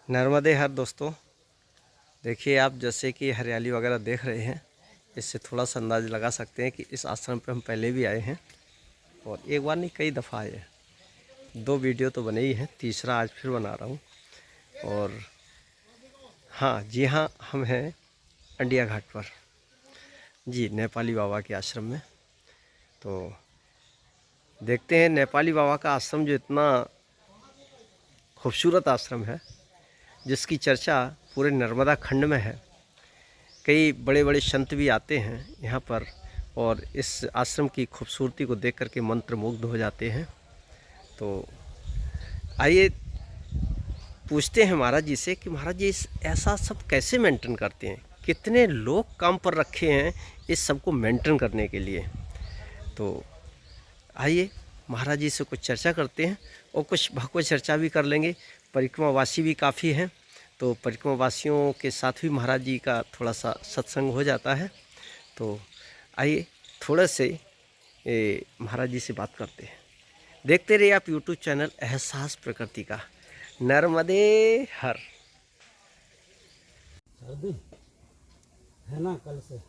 नर्मदे हर दोस्तों, देखिए आप जैसे कि हरियाली वगैरह देख रहे हैं, इससे थोड़ा सा अंदाज़ लगा सकते हैं कि इस आश्रम पे हम पहले भी आए हैं और एक बार नहीं कई दफ़ा आए हैं। 2 वीडियो तो बने ही हैं, तीसरा आज फिर बना रहा हूँ। और हाँ जी हाँ, हम हैं अंडिया घाट पर जी, नेपाली बाबा के आश्रम में। तो देखते हैं नेपाली बाबा का आश्रम जो इतना खूबसूरत आश्रम है, जिसकी चर्चा पूरे नर्मदा खंड में है। कई बड़े बड़े संत भी आते हैं यहाँ पर और इस आश्रम की खूबसूरती को देख कर के मंत्रमुग्ध हो जाते हैं। तो आइए पूछते हैं महाराज जी से कि महाराज जी ऐसा सब कैसे मेंटेन करते हैं, कितने लोग काम पर रखे हैं इस सब को मेंटेन करने के लिए। तो आइए महाराज जी से कुछ चर्चा करते हैं और कुछ भगवत चर्चा भी कर लेंगे। परिक्रमावासी भी काफ़ी हैं, तो परिक्रमावासियों के साथ भी महाराज जी का थोड़ा सा सत्संग हो जाता है। तो आइए थोड़े से महाराज जी से बात करते हैं। देखते रहिए आप यूट्यूब चैनल एहसास प्रकृति का। नर्मदे हर। सर्दी है ना कल से।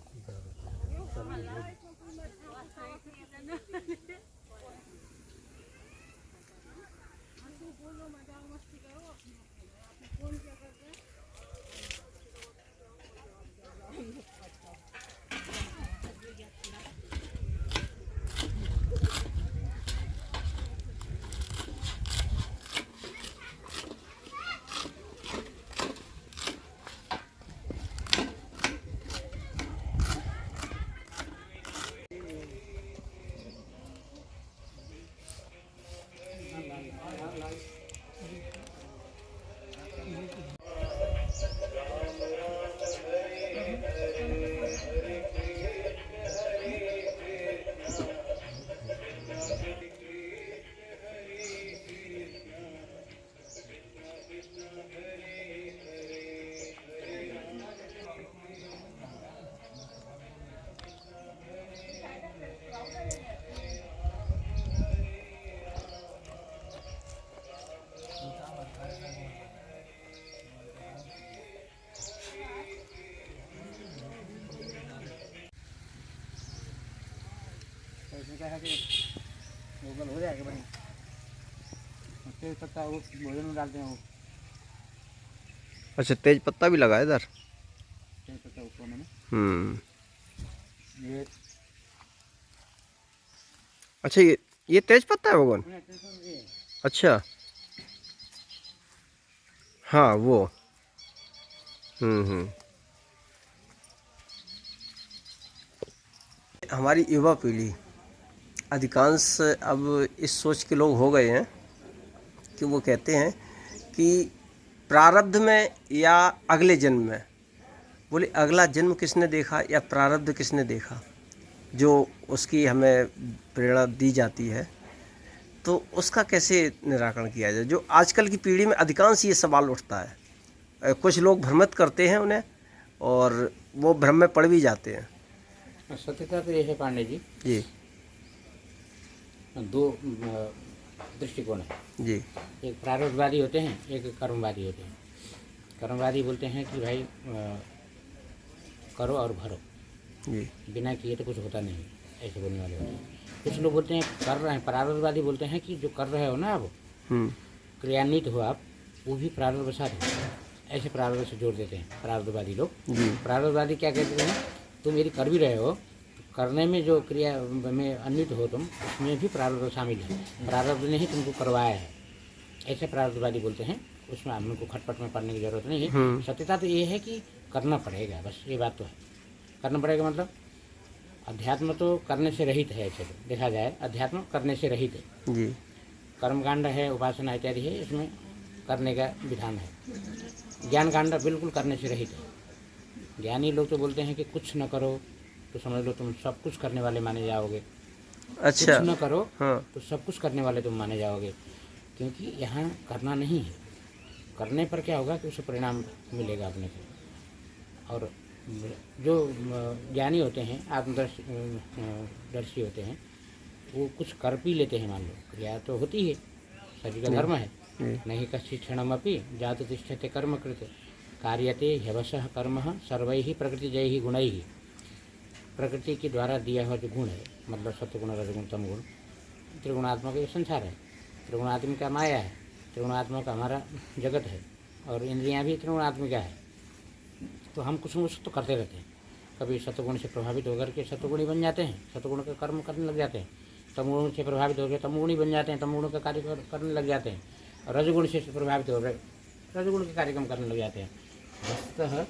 क्या है कि गूगल हो जाएगा भाई। तेज पत्ता वो भोजन में डालते हैं वो। अच्छा, तेज पत्ता भी लगा है इधर। तेज पत्ता ऊपर में ये अच्छा, ये तेज पत्ता है भगवान। अच्छा हाँ वो हमारी युवा पीढ़ी अधिकांश अब इस सोच के लोग हो गए हैं कि वो कहते हैं कि प्रारब्ध में या अगले जन्म में। बोले अगला जन्म किसने देखा या प्रारब्ध किसने देखा, जो उसकी हमें प्रेरणा दी जाती है। तो उसका कैसे निराकरण किया जाए, जो आजकल की पीढ़ी में अधिकांश ये सवाल उठता है। कुछ लोग भ्रमित करते हैं उन्हें और वो भ्रम में पड़ भी जाते हैं। सत्यता तो ये है पांडे जी, जी दो दृष्टिकोण है जी एक प्रारब्धवादी होते हैं, एक कर्मवादी होते हैं। कर्मवादी बोलते हैं कि भाई करो और भरो, जी बिना किए तो कुछ होता नहीं, ऐसे बोलने वाले होते हैं। कुछ लोग बोलते हैं कर रहे हैं। प्रारब्धवादी बोलते हैं कि जो कर रहे हो ना आप, क्रियान्वित हो आप, वो भी प्रारब्ध साथ है, ऐसे प्रारब्ध से जोड़ देते हैं प्रारब्धवादी लोग। प्रारब्धवादी क्या कहते हैं, तुम यदि कर भी रहे हो, करने में जो क्रिया में अन्वित हो तुम, उसमें भी प्रारब्ध शामिल है, प्रारब्ध ने ही तुमको करवाया है, ऐसे प्रारब्धवादी बोलते हैं। उसमें हम को खटपट में पढ़ने की जरूरत नहीं है। सत्यता तो ये है कि करना पड़ेगा, बस ये बात तो है। करना पड़ेगा मतलब अध्यात्म तो करने से रहित है। ऐसे तो देखा जाए अध्यात्म करने से रहित है जी। कर्मकांड है, उपासना इत्यादि है, इसमें करने का विधान है। ज्ञान कांड बिल्कुल करने से रहित है। ज्ञानी लोग तो बोलते हैं कि कुछ न करो तो समझ लो तुम सब कुछ करने वाले माने जाओगे। अच्छा कुछ न करो हाँ तो सब कुछ करने वाले तुम माने जाओगे, क्योंकि यहाँ करना नहीं है। करने पर क्या होगा कि उसे परिणाम मिलेगा अपने को। और जो ज्ञानी होते हैं, आत्मदर्शी होते हैं, वो कुछ कर भी लेते हैं। मान लो क्रिया तो होती है, सभी का धर्म है, नहि कश्चित् क्षणमपि जातु तिष्ठते कर्म कृत कार्यते ह्यवशः कर्म सर्वैः प्रकृतिजैः गुणैः। प्रकृति के द्वारा दिया हुआ जो गुण है, मतलब सत्वगुण रजगुण तमगुण, त्रिगुणात्मक ये संसार है, त्रिगुणात्मिक का माया है, त्रिगुणात्मक का हमारा जगत है, और इंद्रियां भी त्रिगुणात्मिका है। तो हम कुछ न कुछ तो करते रहते हैं, कभी सत्वगुण से प्रभावित होकर के सत्वगुणी बन जाते हैं, सत्वगुण का कर्म करने लग जाते हैं, तमगुण से प्रभावित होकर तमगुणी बन जाते हैं, तमगुण का कार्य करने लग जाते हैं, और रजगुण से प्रभावित होकर रजगुण के कार्यक्रम करने लग जाते हैं। वस्तुतः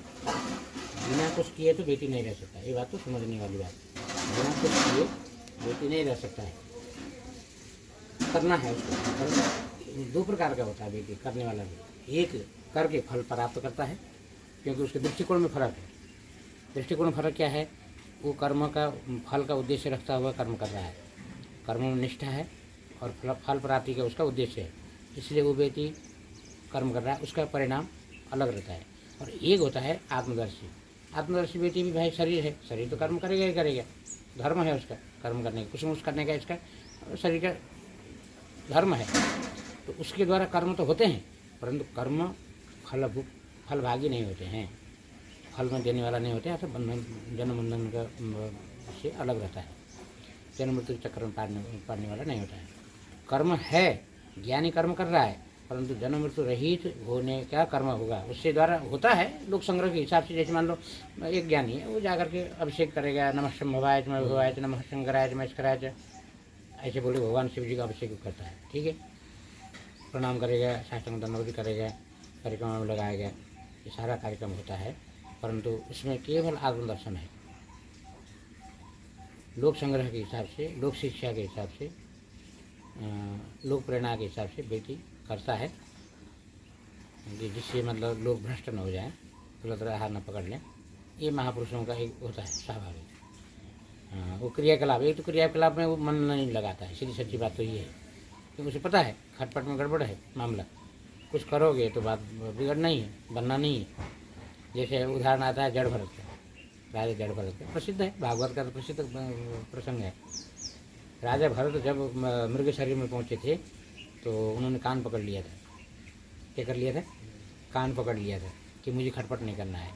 बिना कुछ किए तो बेटी नहीं रह सकता, ये बात तो समझने वाली बात। बिना कुछ किए बेटी नहीं रह सकता है, करना है उसको। दो प्रकार का होता है बेटी करने वाला भी, एक करके फल प्राप्त करता है, क्योंकि उसके दृष्टिकोण में फर्क है। दृष्टिकोण में फर्क क्या है, वो कर्म का फल का उद्देश्य रखता हुआ कर्म कर रहा है, कर्म में निष्ठा है और फल प्राप्ति का उसका उद्देश्य है, इसलिए वो बेटी कर्म कर रहा है, उसका परिणाम अलग रहता है। और एक होता है आत्मदर्शी। आत्मदर्शी बेटी भी भाई शरीर है, शरीर तो कर्म करेगा ही करेगा, धर्म है उसका कर्म करने का, कुछ न कुछ करने का इसका शरीर का धर्म है। तो उसके द्वारा कर्म तो होते हैं, परंतु कर्म फलभागी नहीं होते हैं, फल में देने वाला नहीं होते हैं, ऐसा बंधन जन्म बंधन का से अलग रहता है, जन्म मृत्यु के चक्कर में पाड़ने वाला नहीं होता है। कर्म है, ज्ञानी कर्म कर रहा है, परंतु जन्म मृत्यु रहित होने का कर्म होगा, उससे द्वारा होता है लोक संग्रह के हिसाब से। जैसे मान लो एक ज्ञानी है, वो जाकर के अभिषेक करेगा, नमः शंभवाय च भवाय च नमः शंकराय च मस्कराय च, ऐसे बोले भगवान शिव जी का अभिषेक करता है, ठीक है, प्रणाम करेगा, साष्टांग दंडवत करेगा, कार्यक्रम में लगाएगा, ये सारा कार्यक्रम होता है, परंतु उसमें केवल आत्मदर्शन है। लोक संग्रह के हिसाब से, लोक शिक्षा के हिसाब से, लोक प्रेरणा के हिसाब से बेटी करता है, जिससे मतलब लोग भ्रष्ट न हो जाए, गलत आहार न पकड़ लें, ये महापुरुषों का एक होता है स्वाभाविक। वो क्रियाकलाप, एक तो क्रियाकलाप में वो मन नहीं लगाता है, सीधी सच्ची बात तो ये है, क्योंकि उसे पता है खटपट में गड़बड़ है मामला, कुछ करोगे तो बात बिगड़ना ही है, बनना नहीं है। जैसे उदाहरण आता है जड़ भरत का, राजा जड़ भरत का प्रसिद्ध है, भागवत का प्रसिद्ध प्रसंग है। राजा भरत जब मृग शरीर में पहुँचे थे तो उन्होंने कान पकड़ लिया था। क्या कर लिया था? कान पकड़ लिया था कि मुझे खटपट नहीं करना है।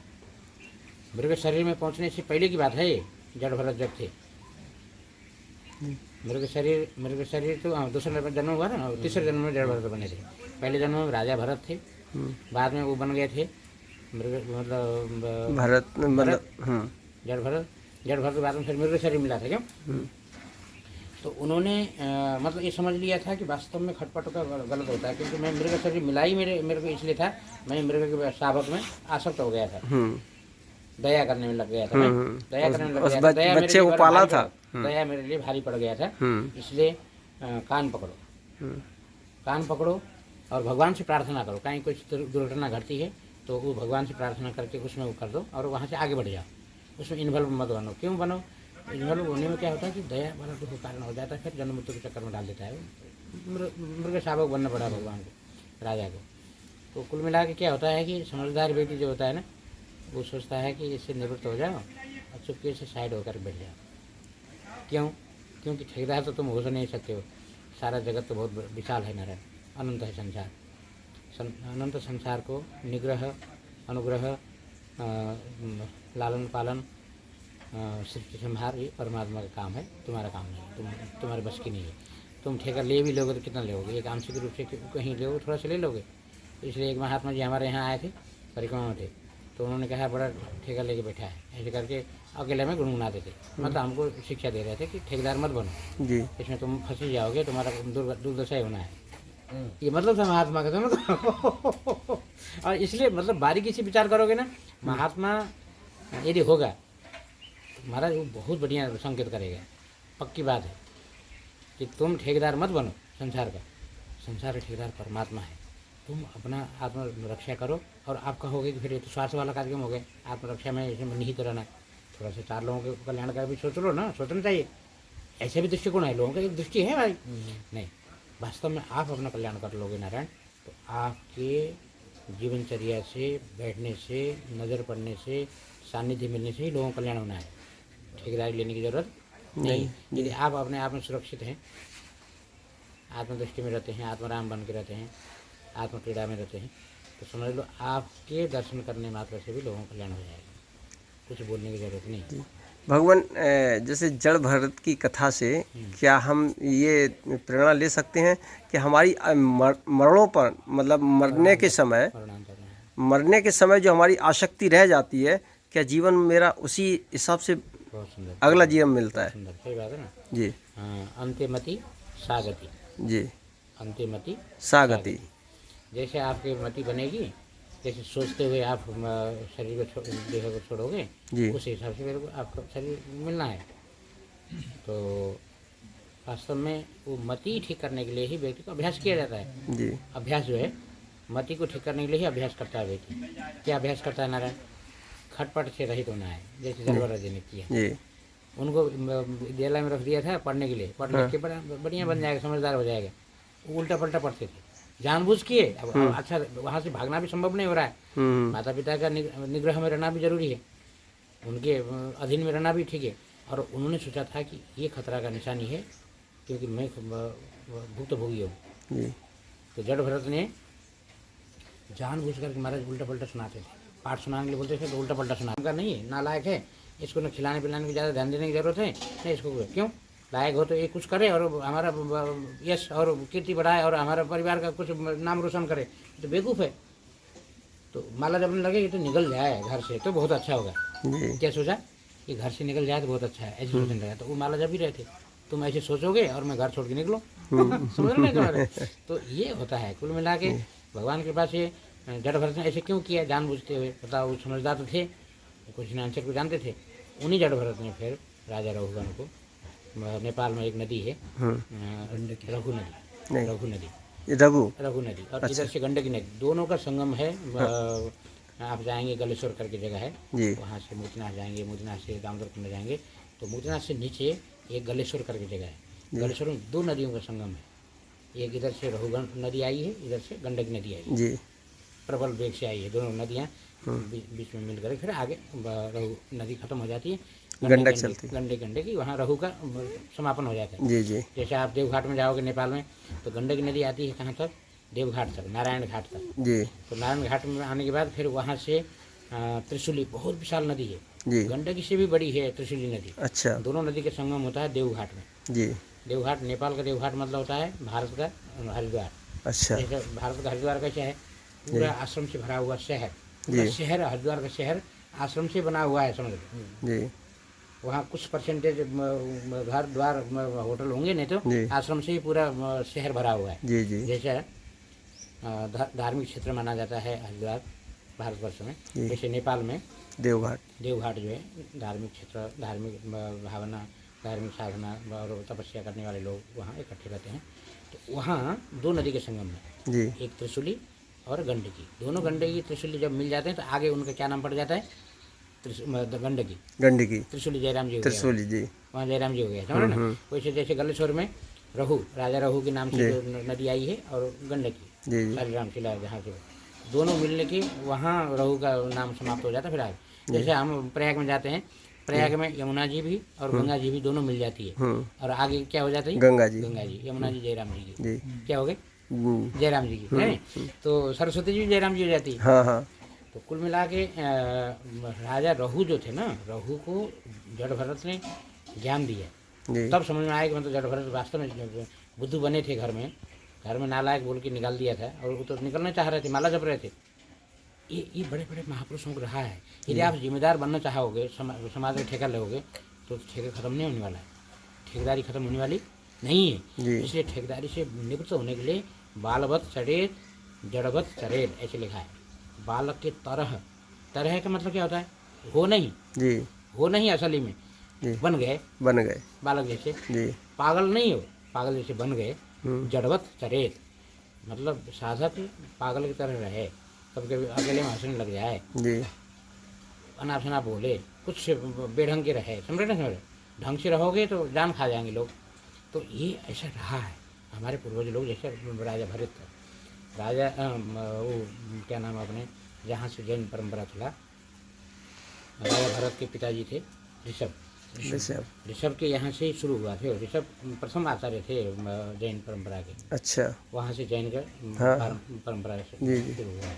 मृग शरीर में पहुँचने से पहले की बात है ये, जड़ भरत जब थे। मृग शरीर तो दूसरे जन्म हुआ था ना, तीसरे जन्म में जड़ भरत बने थे। पहले जन्म में राजा भरत थे, बाद में वो बन गए थे मृग, मतलब भरत, मतलब जड़ भरत के बाद में फिर मृग शरीर मिला था। क्यों? तो उन्होंने मतलब ये समझ लिया था कि वास्तव में खटपट का गलत होता है, क्योंकि मैं मृग शरीर मिला ही मेरे को इसलिए था, मैं मृग के शावक में आसक्त हो गया था, दया करने में लग गया था, दया करने में लग गया था, दया बच्चे को पाला था, दया मेरे लिए भारी पड़ गया था, इसलिए कान पकड़ो और भगवान से प्रार्थना करो, कहीं कुछ दुर्घटना घटती है तो वो भगवान से प्रार्थना करके उसमें वो कर दो और वहाँ से आगे बढ़ जाओ, उसमें इन्वॉल्व मत बनो। क्यों बनो? इन्वॉल्व होने में क्या होता है कि दया वाला दुख कारण हो जाता है, फिर जन्म मृत्यु के चक्कर में डाल देता है। मृग शावक बनना पड़ा भगवान को, राजा को। तो कुल मिला के क्या होता है कि समझदार बेटी जो होता है ना, वो सोचता है कि इससे निवृत्त हो जाओ और चुपके से साइड होकर बैठ जाओ। क्यों? क्योंकि ठेकेदार तो तुम हो नहीं सकते हो, सारा जगत तो बहुत विशाल है नारायण, अनंत है संसार। अनंत संसार को निग्रह, अनुग्रह, लालन पालन, सृष्टि संहार, ये परमात्मा का काम है, तुम्हारा काम नहीं, तुम्हारे बस की नहीं है। तुम ठेका ले भी लोगे तो कितना लोगे? एक आंशिक रूप से कहीं लोगे, थोड़ा सा ले लोगे। तो इसलिए एक महात्मा जी हमारे यहाँ आए थे, परिक्रमा में थे, तो उन्होंने कहा बड़ा ठेका लेके बैठा है, ऐसे करके अकेले में गुनगुनाते थे, मतलब हमको शिक्षा दे रहे थे कि ठेकेदार मत बनो जी, इसमें तुम फंसी जाओगे, तुम्हारा दुर्दशा होना है। ये मतलब था महात्मा का, समझो। और इसलिए मतलब बारीकी से विचार करोगे ना, महात्मा यदि होगा महाराज वो बहुत बढ़िया संकेत करेगा। पक्की बात है कि तुम ठेकेदार मत बनो संसार का, संसार का ठेकेदार परमात्मा है। तुम अपना आत्मरक्षा करो, और आप कहोगे कि फिर ये तो स्वास्थ्य वाला कार्यक्रम हो गया, आत्मरक्षा में इसमें निहित रहना, थोड़ा सा चार लोगों के कल्याण का भी सोच लो ना, सोचना चाहिए। ऐसे भी दृष्टिकोण है, लोगों का एक दृष्टि है भाई। नहीं, वास्तव में आप अपना कल्याण कर लोगे नारायण, तो आपके जीवनचर्या से, बैठने से, नज़र पड़ने से, सानिध्य मिलने से ही लोगों का कल्याण होना है। ठेकेदारी लेने की जरूरत नहीं। यदि आप अपने आप में सुरक्षित हैं, आत्मदृष्टि में रहते हैं, आत्मराम बन के रहते हैं, आत्मक्रीड़ा में रहते हैं, तो समझ लो आपके दर्शन करने मात्र से भी लोगों का कल्याण हो जाएगा, कुछ बोलने की जरूरत नहीं। भगवान जैसे जड़ भरत की कथा से क्या हम ये प्रेरणा ले सकते हैं कि हमारी मरणों पर मतलब मरने के समय मरणांतर में मरने के समय जो हमारी आसक्ति रह जाती है, क्या जीवन मेरा उसी हिसाब से बहुत सुंदर, अगला जीवन मिलता है? सुंदर, सही बात है ना। जी हाँ, अंत्यमति सागति, जी, अंत्यमति सागति। जैसे आपकी मति बनेगी, जैसे सोचते हुए आप शरीर को देह को छोड़ोगे, जी उस हिसाब से मेरे को आपका शरीर मिलना है। तो वास्तव में वो मति ठीक करने के लिए ही व्यक्ति को अभ्यास किया जाता है। जी अभ्यास जो है मति को ठीक करने के लिए ही अभ्यास करता है व्यक्ति। क्या अभ्यास करता है नारायण? खटपट से रहित होना है, जैसे जलवर जी ने किया। जी उनको विद्यालय में रख दिया था पढ़ने के लिए, पढ़ने के बढ़िया बन जाएगा, समझदार हो जाएगा। वो उल्टा पलटा पढ़ते थे जानबूझ के। अब अच्छा, वहाँ से भागना भी संभव नहीं हो रहा है। माता पिता का निग्रह में रहना भी जरूरी है, उनके अधीन में रहना भी ठीक है। और उन्होंने सोचा था कि ये खतरा का निशानी है, क्योंकि मैं भुक्तभोगी हूँ। जी तो जड़ भरत ने जानबूझ कर महाराज उल्टा पलटा सुनाते थे, पाठ सुनाने के लिए बोलते थे तो उल्टा पलटा सुना। नहीं है, नालायक है, इसको न खिलाने पिलाने की ज़्यादा ध्यान देने की जरूरत है, नहीं इसको क्यों, लायक हो तो ये कुछ करे और हमारा यश और कीर्ति बढ़ाए और हमारा परिवार का कुछ नाम रोशन करे, तो बेवकूफ़ है। तो माला जब लगे कि तो निकल जाए घर से तो बहुत अच्छा होगा। क्या सोचा कि घर से निकल जाए तो बहुत अच्छा है, ऐसे सोचने लगा। तो वो माला जब ही रहे थे, तुम ऐसे सोचोगे और मैं घर छोड़ के निकलो, समझ रहे? तो ये होता है कुल मिला के। भगवान के पास ये जड़ भरत ने ऐसे क्यों किया, जानबूझते हुए। पता वो समझदार तो थे, कुछ आंसर को जानते थे। उन्हीं जड़ भरत ने फिर राजा रघुगण को, नेपाल में एक नदी है रघु नदी और इधर से गंडकी नदी, दोनों का संगम है। आप जाएंगे गलेश्वर करके जगह है, वहाँ से मोतीनाथ जाएंगे, मोतीनाथ से दामोदर कुंड जाएंगे, तो मोतीनाथ से नीचे एक गलेश्वर करके जगह है। गलेश्वर में दो नदियों का संगम है, एक इधर से रघुगण नदी आई है, इधर से गंडकी नदी आई है, प्रबल वेग से आई है। दोनों नदियाँ बीच में मिलकर फिर आगे रघु नदी खत्म हो जाती है, गंडक चलती, गंडे की वहाँ रघु का समापन हो जाता है। जी जी। जैसे आप देवघाट में जाओगे नेपाल में, तो गंडकी नदी आती है कहाँ तक, देवघाट तक, नारायण घाट तक जी। तो नारायण घाट में आने के बाद फिर वहाँ से त्रिशूली, बहुत विशाल नदी है जी, गंडकी से भी बड़ी है त्रिशूली नदी। अच्छा, दोनों नदी के संगम होता है देवघाट में। जी, देवघाट नेपाल का देवघाट मतलब होता है भारत का हरिद्वार। अच्छा, जैसे भारत का हरिद्वार कैसा है, पूरा आश्रम से भरा हुआ शहर, पूरा शहर, हरिद्वार का शहर आश्रम से बना हुआ है, समझ लो। जी, वहाँ कुछ परसेंटेज घर द्वार होटल होंगे, नहीं तो आश्रम से ही पूरा शहर भरा हुआ है। जी जी, जैसे धार्मिक क्षेत्र माना जाता है हरिद्वार भारतवर्ष में, जैसे नेपाल में देवघाट जो है धार्मिक क्षेत्र, धार्मिक भावना, धार्मिक साधना और तपस्या करने वाले लोग वहाँ इकट्ठे रहते हैं। तो वहाँ दो नदी के संगम में, एक त्रिशूली और गंडकी, दोनों गंडकी त्रिशूली जब मिल जाते हैं तो आगे उनका क्या नाम पड़ जाता है, गंडकी। त्रिशूली जयराम जी, त्रिशूली जी, वहाँ जयराम जी हो गया, समझ ना। वैसे जैसे गलेश्वर में रघु, राजा रघु के नाम से नदी आई है, और गंडकी शालीग्राम किला, जहाँ से दोनों मिलने की वहाँ रघु का नाम समाप्त हो जाता है। फिर आगे जैसे हम प्रयाग में जाते हैं, प्रयाग में यमुना जी भी और गंगा जी भी दोनों मिल जाती है, और आगे क्या हो जाती है, गंगा जी, यमुना जी जयराम जी की क्या हो गए, जयराम जी की है, तो सरस्वती जी जयराम जी हो जाती है। तो कुल मिला के राजा रघु जो थे ना, रघु को जड़ भरत ने ज्ञान दिया, तब समझ में आया कि मतलब जड़ भरत वास्तव में बुद्धू बने थे। घर में नालायक बोल के निकाल दिया था, और वो तो निकलना चाह रहे थे, माला जप रहे थे। ये बड़े बड़े महापुरुषों को रहा है। यदि आप जिम्मेदार बनना चाहोगे, समाज में ठेका लोगे, तो ठेका खत्म नहीं होने वाला है, ठेकेदारी खत्म होने वाली नहीं है। इसलिए ठेकेदारी से निवृत्त होने के लिए बालवत चढ़ेत जड़वत चरेत ऐसे लिखा है। बालक के तरह का मतलब क्या होता है, हो नहीं असली में, बन गए बालक जैसे, पागल नहीं हो, पागल जैसे बन गए। जड़वत चरेत मतलब साधक पागल की तरह रहे, कभी कभी अकेले में हंसने लग जाए, अनाप शनाप बोले, कुछ बेढंग के रहे, समझ रहे, ढंग से रहोगे तो जान खा जाएंगे लोग। तो ये ऐसा रहा है हमारे पूर्वज लोग। जैसे राजा भरत, राजा वो क्या नाम अपने, जहाँ से जैन परंपरा चला, राजा भरत के पिताजी थे ऋषभ, ऋषभ। ऋषभ के यहाँ से ही शुरू हुआ थे। ऋषभ प्रथम आचार्य थे जैन परंपरा के। अच्छा। वहाँ से जैन का हाँ। परंपरा से जी जी। शुरू हुआ है।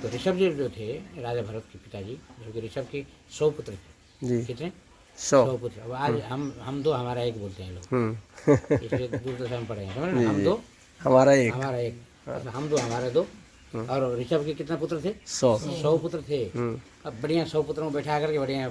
तो ऋषभ जी जो थे राजा भरत के पिताजी, जो कि ऋषभ के 100 पुत्र थे। जी। कितने? 100। 100 पुत्र। अब आज हम दो हमारा एक बोलते हैं लोग, हम्म। इसलिए दूरदर्शन में पढ़े हैं, समझ जी, ना, हम जी। दो हमारा एक। हमारा एक, अच्छा हम दो हमारे दो। और ऋषभ के कितने पुत्र थे? 100। 100 पुत्र थे। अब बढ़िया 100 पुत्रों को बैठा करके बढ़िया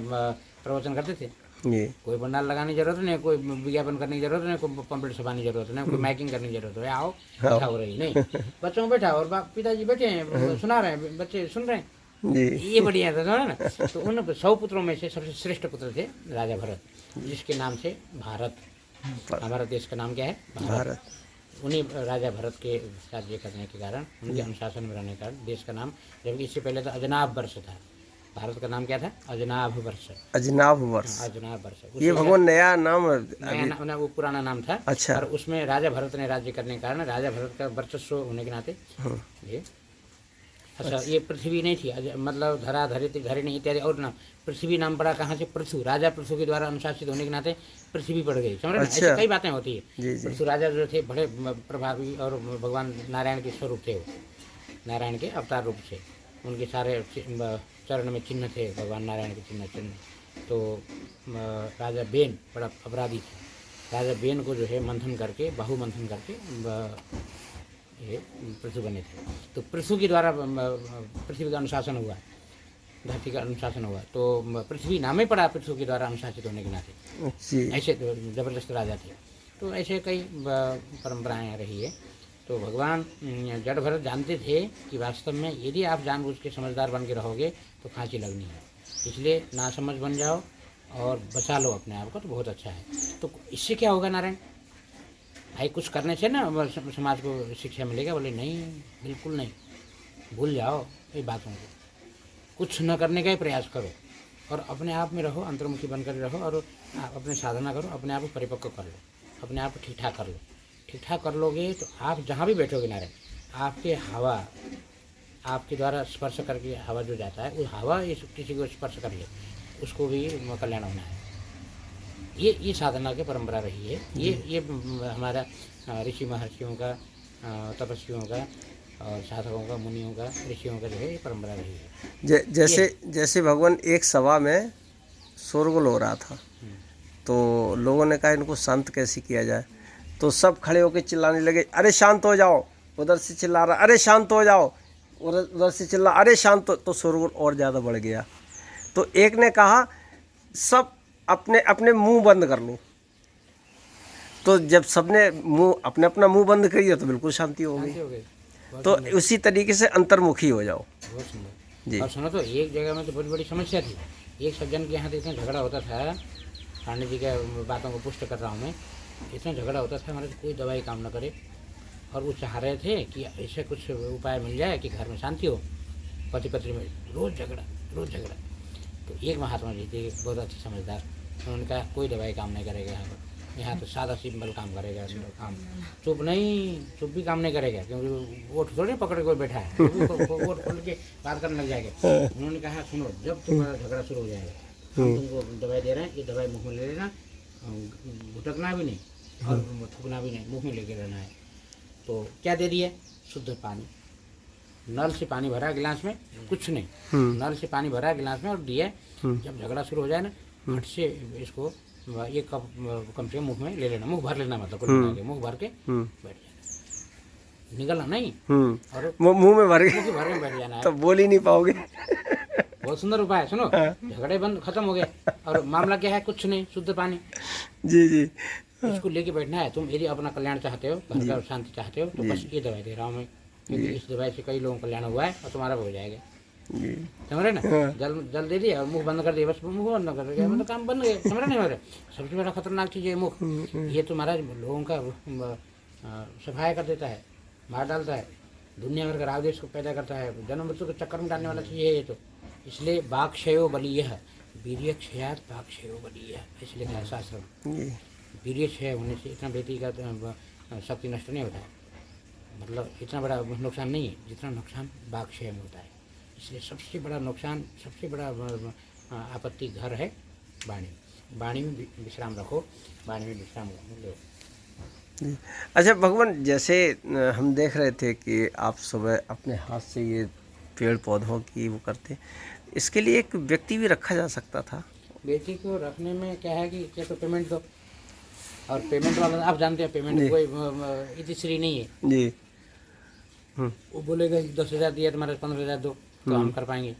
प्रवचन करते थे। जी। कोई बंडाल लगाने की जरूरत नहीं, कोई विज्ञापन करने की जरूरत नहीं, कोई पंपलेट छपाने की जरूरत नहीं, कोई माइकिंग करने की जरूरत है। आओ बैठा हो रही नहीं, बच्चों को बैठा और पिताजी बैठे हैं सुना रहे हैं, बच्चे सुन रहे हैं। जी। ये बढ़िया था ना। तो उन 100 पुत्रों में से सबसे श्रेष्ठ पुत्र थे राजा भरत, जिसके नाम से भारत, हमारा देश का नाम क्या है? भारत। उन्हीं राजा भरत के राज्य करने के कारण, उनके अनुशासन में रहने के कारण देश का नाम, जबकि इससे पहले तो अजनाब वर्ष था। भारत का नाम क्या था? अजनाब वर्ष। अजनाब वर्ष। अजनाब वर्ष। ये भगवान नया नाम नया नाम, वो पुराना नाम था। अच्छा। और उसमें राजा भरत ने राज्य करने के कारण राजा भरत का वर्चस्व होने के नाते ये अच्छा, ये पृथ्वी नहीं थी, मतलब धरा, धरित्री, धरिणी इत्यादि और नाम। पृथ्वी नाम पड़ा कहाँ से? पृथु। राजा पृथु के द्वारा अनुशासित होने के नाते पृथ्वी पड़ गई, समझ रहे हैं? ऐसी कई बातें होती है। जी जी। पृथु राजा जो थे बड़े प्रभावी और भगवान नारायण के स्वरूप थे, वो नारायण के अवतार रूप से। उनके सारे चरण में चिन्ह थे, भगवान नारायण के चिन्ह। तो राजा बेन बड़ा अपराधी थे। राजा बेन को जो है मंथन करके, बाहु मंथन करके ये पृथु बने थे। तो पृथु के द्वारा पृथ्वी का अनुशासन हुआ, धरती का अनुशासन हुआ। तो पृथ्वी नामे पड़ा पृथु के द्वारा अनुशासित होने के नाते। ऐसे जबरदस्त राजा थे। तो ऐसे कई परंपराएं रही है। तो भगवान जड़ भरत जानते थे कि वास्तव में यदि आप जानबूझ के समझदार बन के रहोगे तो फांसी लगनी है, इसलिए नासमझ बन जाओ और बचा लो अपने आप को, तो बहुत अच्छा है। तो इससे क्या होगा नारायण भाई? कुछ करने से ना समाज को शिक्षा मिलेगा? बोले नहीं, बिल्कुल नहीं, भूल जाओ ये बातों को, कुछ न करने का ही प्रयास करो और अपने आप में रहो, अंतर्मुखी बनकर रहो और अपने साधना करो, अपने आप को परिपक्व कर लो, अपने आप को ठीक ठाक कर लो। ठीक ठाक कर लोगे तो आप जहाँ भी बैठोगे नारायण, आपके हवा, आपके द्वारा स्पर्श करके हवा जो जाता है, उस हवा किसी को स्पर्श कर ले, उसको भी कल्याण होना है। ये साधना की परंपरा रही है। ये हमारा ऋषि महर्षियों का, तपस्वियों का और साधकों का, मुनियों का, ऋषियों का जो है ये परंपरा रही है। जैसे भगवान एक सभा में शोरगुल हो रहा था, तो लोगों ने कहा इनको शांत कैसे किया जाए, तो सब खड़े होकर चिल्लाने लगे, अरे शांत हो जाओ। उधर से चिल्ला रहा, अरे शांत हो जाओ। उधर से चिल्ला, अरे शांत हो। तो शोरगुल और ज़्यादा बढ़ गया। तो एक ने कहा सब अपने अपने मुंह बंद कर लो। तो जब सबने मुंह अपने अपना मुंह बंद करिए तो बिल्कुल शांति हो गई। तो उसी तरीके से अंतर्मुखी हो जाओ। बहुत सुंदर जी। और सुनो, तो एक जगह में तो बहुत बड़ी समस्या थी। एक सज्जन के यहाँ तो इतना झगड़ा होता था, पांडे जी के बातों को पुष्ट कर रहा हूँ मैं, इतना झगड़ा होता था हमारे, कोई दवाई काम न करे। और वो चाह रहे थे कि ऐसे कुछ उपाय मिल जाए कि घर में शांति हो, पति पत्नी में रोज़ झगड़ा। तो एक महात्मा जी थे, बहुत अच्छे समझदार, उन्होंने कहा कोई दवाई काम नहीं करेगा यहाँ तो सादा सिंपल काम करेगा काम। चुप भी काम नहीं करेगा, क्योंकि वोट थोड़ी पकड़ कोई बैठा है, वोट खोल के बात करने लग जाएगा। उन्होंने कहा सुनो, जब तुम्हारा झगड़ा शुरू हो जाएगा, हम तुमको दवाई दे रहे हैं, ये दवाई मुँह में ले लेना, घुटकना भी नहीं और थूकना भी नहीं, मुँह में लेके रहना है। तो क्या दे दिया? शुद्ध पानी, नल से पानी भरा गिलास में, कुछ नहीं, नल से पानी भरा गिलास में और दिया। जब झगड़ा शुरू हो जाए ना, हट से इसको एक कप कम से मुंह में ले लेना, मुंह भर लेना, मतलब कुल मिला के मुंह भर के बैठ जाना, निकलना नहीं। और मुंह में भर में बैठ जाना है, तो बोल ही नहीं पाओगे। बहुत सुंदर उपाय है। सुनो, झगड़े बंद, खत्म हो गया। और मामला क्या है? कुछ नहीं, शुद्ध पानी। जी जी। इसको लेके बैठना है। तुम यदि अपना कल्याण चाहते हो, घर का शांति चाहते हो, तो बस ये दवाई दे रहा हूँ मैं, क्योंकि इस दवाई से कई लोगों का कल्याण हुआ है और तुम्हारा भी हो जाएगा। समझ रहे ना? जल दे दिया और मुंह बंद कर दिया, बस मुंह बंद कर दिया, मतलब काम बंद गया। समझ रहे नहीं? मेरे सबसे बड़ा खतरनाक चीज़ है मुख। ये तो महाराज लोगों का सफाया कर देता है, मार डालता है, दुनिया भर का राग देश को पैदा करता है, जन्म मृत्यु के चक्कर में डालने वाला चीज़ है ये तो। इसलिए वाक्क्षयो बलीयः वीर्य क्षयात् वाक्क्षयो बलीयः, इसलिए कहा शास्त्र में। वीर्य क्षय होने से इतना बेटी का शक्ति नष्ट नहीं होता है, मतलब इतना बड़ा नुकसान नहीं है जितना नुकसान वाक्क्षय में होता है। इसलिए सबसे बड़ा नुकसान, सबसे बड़ा आपत्ति घर है वाणी। वाणी में विश्राम रखो, वाणी में विश्राम लो। जी। अच्छा भगवान, जैसे हम देख रहे थे कि आप सुबह अपने हाथ से ये पेड़ पौधों की वो करते, इसके लिए एक व्यक्ति भी रखा जा सकता था। बेटी को रखने में क्या है कि क्या तो पेमेंट दो, और पेमेंट वाला आप जानते हैं पेमेंट कोई इतिश्री नहीं है जी। वो बोलेगा 10,000 दिया तुम्हारे 15,000 दो तो हम कर पाएंगे,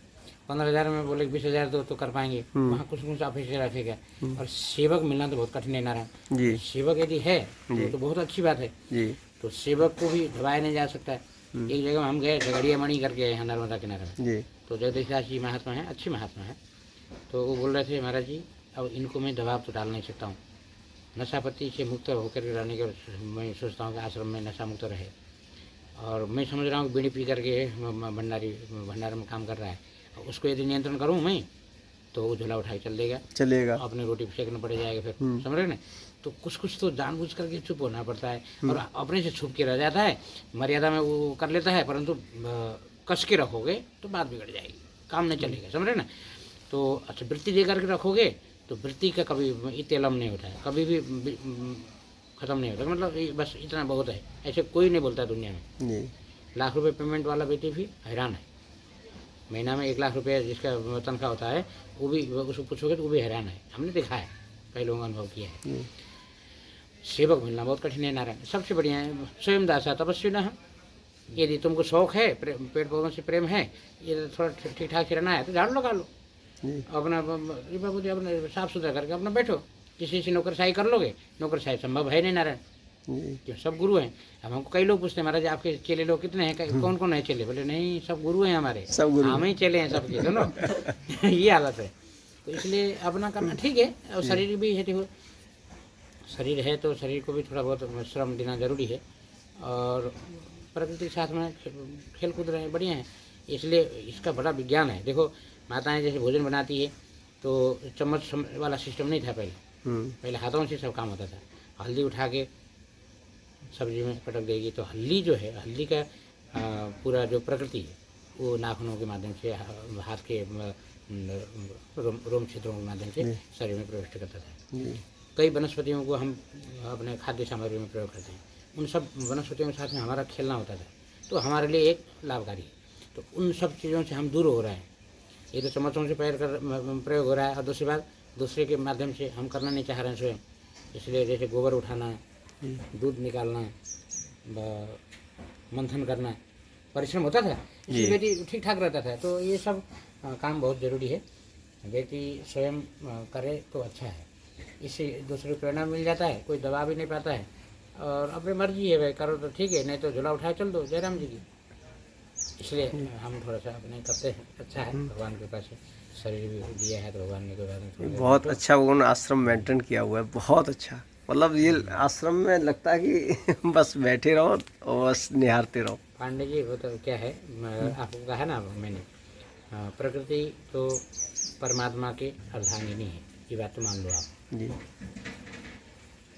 15,000 में बोले 20,000 दो तो कर पाएंगे। वहाँ कुछ ऑफिसर रखेगा। और सेवक मिलना तो बहुत कठिन है नारायण जी। सेवक यदि है तो बहुत अच्छी बात है। जी। तो सेवक को भी दबाया नहीं जा सकता है। एक जगह हम गए झगड़िया मणि करके यहाँ नर्मदा किनारे में, जी। तो जगदीश दास जी महात्मा है, अच्छी महात्मा है। तो वो बोल रहे थे महाराज जी अब इनको मैं दबाव तो डाल नहीं सकता हूँ, नशापत्ति से मुक्त होकर रहने के मैं सोचता हूँ कि आश्रम में नशा मुक्त रहे। और मैं समझ रहा हूँ बीड़ी पी करके भंडार में काम कर रहा है, उसको यदि नियंत्रण करूँ मैं तो वो झोला उठाई चलेगा, अपने रोटी सेकना पड़ जाएगा फिर, समझ रहे ना। तो कुछ तो जानबूझ करके चुप होना पड़ता है, और अपने से छुप के रह जाता है, मर्यादा में वो कर लेता है, परंतु कस के रखोगे तो बात बिगड़ जाएगी, काम नहीं चलेगा, समझ रहे ना। तो अच्छा वृत्ति दे करके रखोगे तो वृत्ति का कभी इतेलम नहीं होता है, कभी भी ख़त्म नहीं होता, मतलब बस इतना बहुत है, ऐसे कोई नहीं बोलता दुनिया में। जी। लाख रुपए पेमेंट वाला बेटी भी हैरान है, महीना में 1 लाख रुपये जिसका तनख्वाह होता है वो भी, उसको पूछोगे तो वो भी हैरान है, हमने देखा है, कई लोगों का अनुभव किया है। सेवक मिलना बहुत कठिन है नारायण, सबसे बढ़िया है स्वयं दासा तपस्वी न। यदि तुमको शौक है, पेड़ पौधों से प्रेम है, ये थोड़ा ठीक ठाक से रहना है तो झाड़ू लगा लो, अपना बाबू जी अपना साफ सुथरा करके अपना बैठो। किसी से नौकरशाही कर लोगे, नौकरशाही संभव है नहीं नारायण, क्यों सब गुरु हैं। अब हमको कई लोग पूछते हैं महाराज आपके चेले लोग कितने हैं, कौन कौन है चेले, बोले नहीं सब गुरु हैं हमारे, सब गुरु, हम ही चेले हैं सबके, सुनो ये हालत है। तो इसलिए अपना करना ठीक है, और शरीर भी है, देखो शरीर है तो शरीर को भी थोड़ा बहुत श्रम देना जरूरी है, और प्रकृति के साथ में खेल कूद रहे हैं, बढ़िया है। इसलिए इसका बड़ा विज्ञान है। देखो माताएं जैसे भोजन बनाती है तो चम्मच वाला सिस्टम नहीं था पहले हाथों से सब काम होता था। हल्दी उठा के सब्जी में पटक देगी, तो हल्दी जो है, हल्दी का पूरा जो प्रकृति है वो नाखूनों के माध्यम से, हाथ के रोम क्षेत्रों के माध्यम से शरीर में प्रविष्ट करता था। कई वनस्पतियों को हम अपने खाद्य सामग्री में प्रयोग करते हैं, उन सब वनस्पतियों के साथ में हमारा खेलना होता था, तो हमारे लिए एक लाभकारी है। तो उन सब चीज़ों से हम दूर हो रहे हैं, ये तो चम्मचों से पैर कर प्रयोग हो रहा है, और दूसरी बात दूसरे के माध्यम से हम करना नहीं चाह रहे हैं स्वयं। इसलिए जैसे गोबर उठाना, दूध निकालना, मंथन करना परिश्रम होता था, इसलिए बेटी ठीक ठाक रहता था। तो ये सब काम बहुत ज़रूरी है, बेटी स्वयं करे तो अच्छा है, इससे दूसरे को प्रेरणा मिल जाता है, कोई दबा भी नहीं पाता है, और अपनी मर्जी है भाई करो तो ठीक है, नहीं तो झोला उठाए चल दो जयराम जी की। इसलिए हम थोड़ा सा अपने करते हैं, अच्छा है, भगवान के पास शरीर भी दिया है तो भगवान ने कोई बात नहीं। बहुत अच्छा उन्होंने आश्रम मेंटेन किया हुआ है, बहुत अच्छा। मतलब ये आश्रम में लगता है कि बस बैठे रहो और बस निहारते रहो। पांडे जी वो तो क्या है, आपको कहा ना मैंने, प्रकृति तो परमात्मा के अर्धांगिनी है, ये बात तो मान लो आप जी।